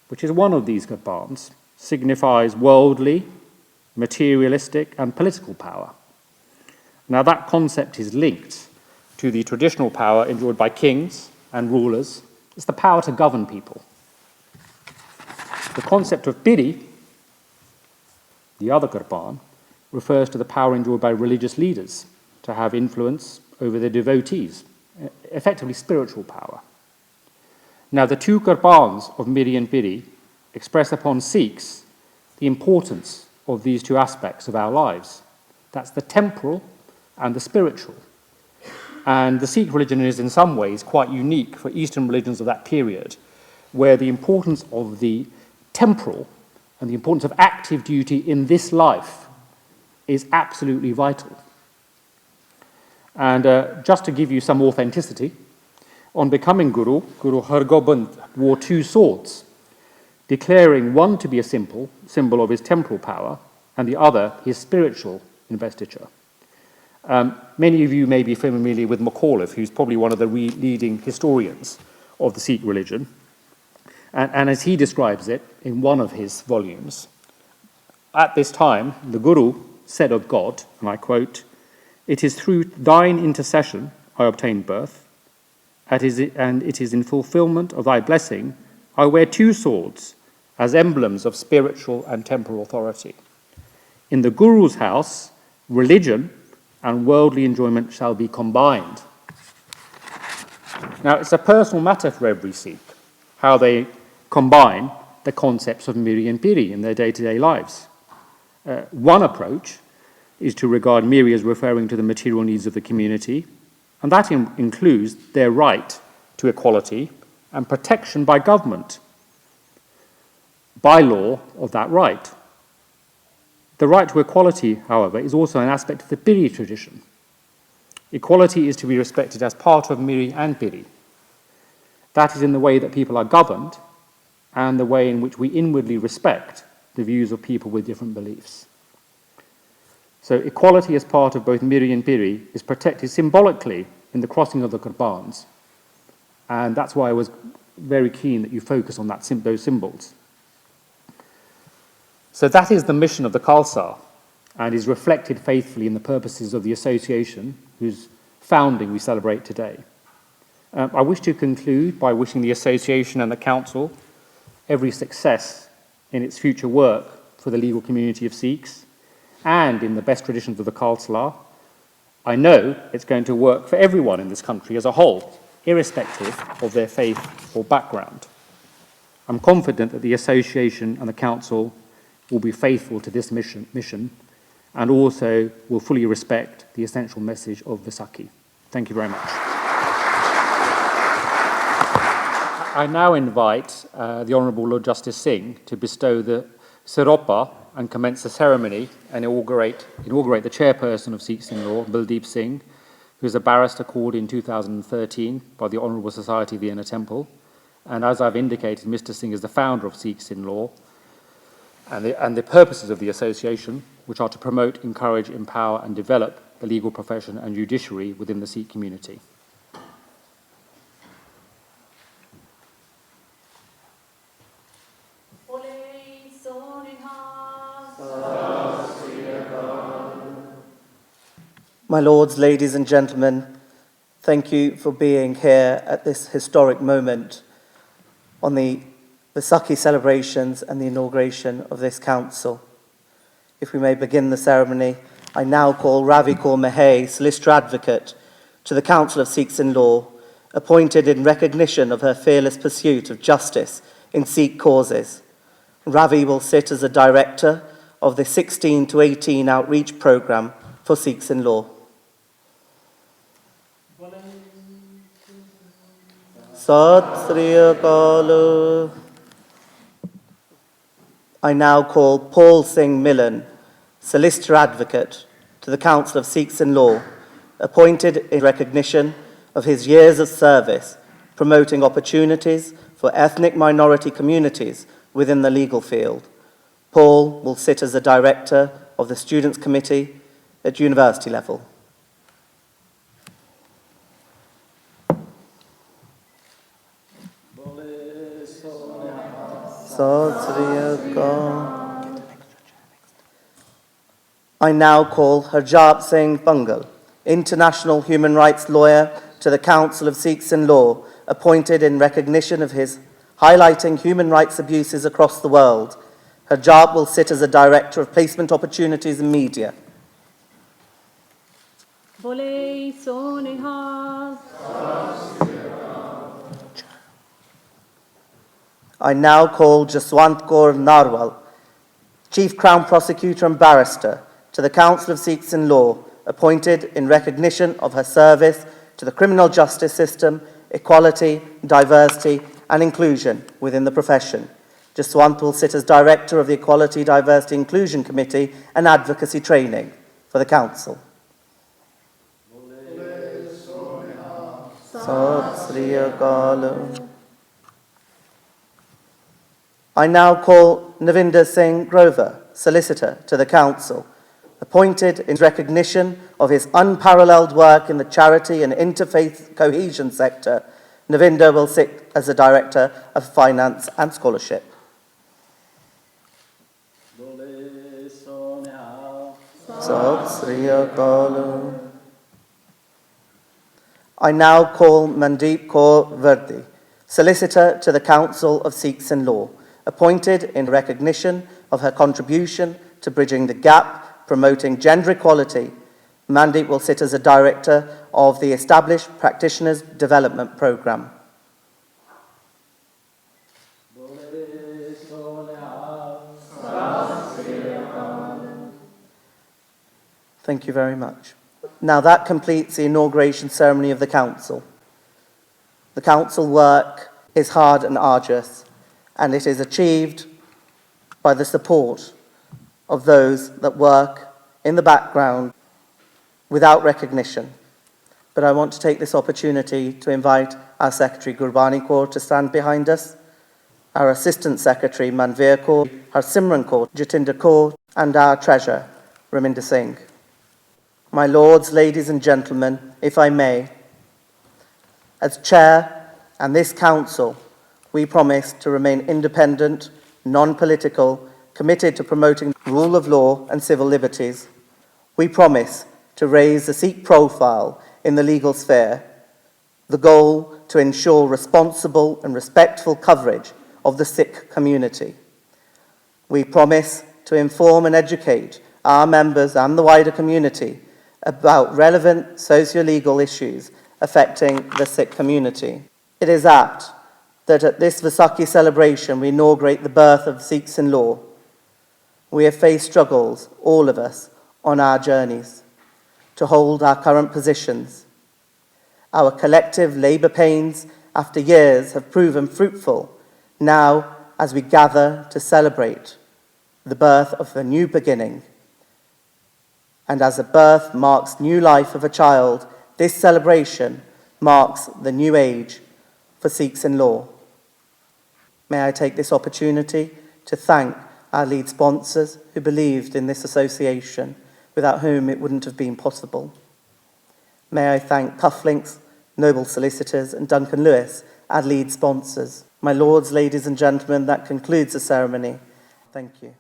which is one of these Gurbans, signifies worldly, materialistic, and political power. Now, that concept is linked to the traditional power enjoyed by kings and rulers. It's the power to govern people. The concept of Piri, the other Gurban, refers to the power enjoyed by religious leaders to have influence over their devotees, effectively spiritual power. Now, the two Gurbans of Miri and Piri express upon Sikhs the importance of these two aspects of our lives. That's the temporal and the spiritual. And the Sikh religion is in some ways quite unique for Eastern religions of that period, where the importance of the temporal and the importance of active duty in this life is absolutely vital. And just to give you some authenticity, on becoming Guru, Guru Har Gobind wore two swords, declaring one to be a symbol of his temporal power and the other his spiritual investiture. Many of you may be familiar with Macauliffe, who's probably one of the leading historians of the Sikh religion. And as he describes it in one of his volumes, at this time, the Guru said of God, and I quote, "It is through thine intercession I obtained birth, and it is in fulfillment of thy blessing I wear two swords as emblems of spiritual and temporal authority. In the Guru's house, religion and worldly enjoyment shall be combined." Now, it's a personal matter for every Sikh how they combine the concepts of Miri and Piri in their day-to-day lives. One approach is to regard Miri as referring to the material needs of the community, and that includes their right to equality and protection by government, by law of that right. The right to equality, however, is also an aspect of the Piri tradition. Equality is to be respected as part of Miri and Piri. That is in the way that people are governed and the way in which we inwardly respect the views of people with different beliefs. So equality as part of both Miri and Piri is protected symbolically in the crossing of the Gurbans, and that's why I was very keen that you focus on those symbols. So that is the mission of the Khalsa, and is reflected faithfully in the purposes of the association whose founding we celebrate today. I wish to conclude by wishing the association and the council every success in its future work for the legal community of Sikhs and in the best traditions of the Khalsa. I know it's going to work for everyone in this country as a whole, irrespective of their faith or background. I'm confident that the association and the council will be faithful to this mission and also will fully respect the essential message of Vaisakhi. Thank you very much. I now invite the Honourable Lord Justice Singh to bestow the Siropa and commence the ceremony and inaugurate the chairperson of Sikhs in Law, Baldeep Singh, who is a barrister called in 2013 by the Honourable Society of the Inner Temple. And as I've indicated, Mr. Singh is the founder of Sikhs in Law, and the purposes of the association, which are to promote, encourage, empower and develop the legal profession and judiciary within the Sikh community. My lords, ladies and gentlemen, thank you for being here at this historic moment on the Vaisakhi celebrations and the inauguration of this council. If we may begin the ceremony, I now call Ravi Kaur Mahay, Solicitor Advocate, to the Council of Sikhs in Law, appointed in recognition of her fearless pursuit of justice in Sikh causes. Ravi will sit as a director of the 16 to 18 outreach programme for Sikhs in Law. Sat Sri Akal. I now call Paul Singh Millen, Solicitor Advocate, to the Council of Sikhs in Law, appointed in recognition of his years of service promoting opportunities for ethnic minority communities within the legal field. Paul will sit as a director of the Students' Committee at university level. I now call Harjap Singh Bungal, international human rights lawyer, to the Council of Sikhs in Law, appointed in recognition of his highlighting human rights abuses across the world. Harjap will sit as a director of placement opportunities and media. Bole so nihal. I now call Jaswant Kaur Narwal, Chief Crown Prosecutor and Barrister, to the Council of Sikhs in Law, appointed in recognition of her service to the criminal justice system, equality, diversity and inclusion within the profession. Jaswant will sit as Director of the Equality, Diversity, Inclusion Committee and Advocacy Training for the Council. Sat Sri Akal. I now call Navinder Singh Grover, Solicitor, to the Council, appointed in recognition of his unparalleled work in the charity and interfaith cohesion sector. Navinder will sit as the Director of Finance and Scholarship. Sat Sri Akal. I now call Mandeep Kaur Verdi, Solicitor to the Council of Sikhs in Law, appointed in recognition of her contribution to bridging the gap, promoting gender equality. Mandeep will sit as a Director of the Established Practitioners Development Programme. Thank you very much. Now that completes the inauguration ceremony of the Council. The Council work is hard and arduous, and it is achieved by the support of those that work in the background without recognition. But I want to take this opportunity to invite our Secretary Gurbani Kaur to stand behind us, our Assistant Secretary Manveer Kaur, our Simran Kaur, Jatinder Kaur, and our Treasurer Raminder Singh. My Lords, ladies and gentlemen, if I may, as Chair and this Council, we promise to remain independent, non-political, committed to promoting the rule of law and civil liberties. We promise to raise the Sikh profile in the legal sphere, the goal to ensure responsible and respectful coverage of the Sikh community. We promise to inform and educate our members and the wider community about relevant socio-legal issues affecting the Sikh community. It is apt that at this Vaisakhi celebration we inaugurate the birth of Sikhs in Law. We have faced struggles, all of us, on our journeys to hold our current positions. Our collective labour pains after years have proven fruitful now as we gather to celebrate the birth of a new beginning. And as a birth marks new life of a child, this celebration marks the new age for Sikhs in Law. May I take this opportunity to thank our lead sponsors who believed in this association, without whom it wouldn't have been possible. May I thank Cufflinks, Noble Solicitors and Duncan Lewis, our lead sponsors. My Lords, ladies and gentlemen, that concludes the ceremony. Thank you.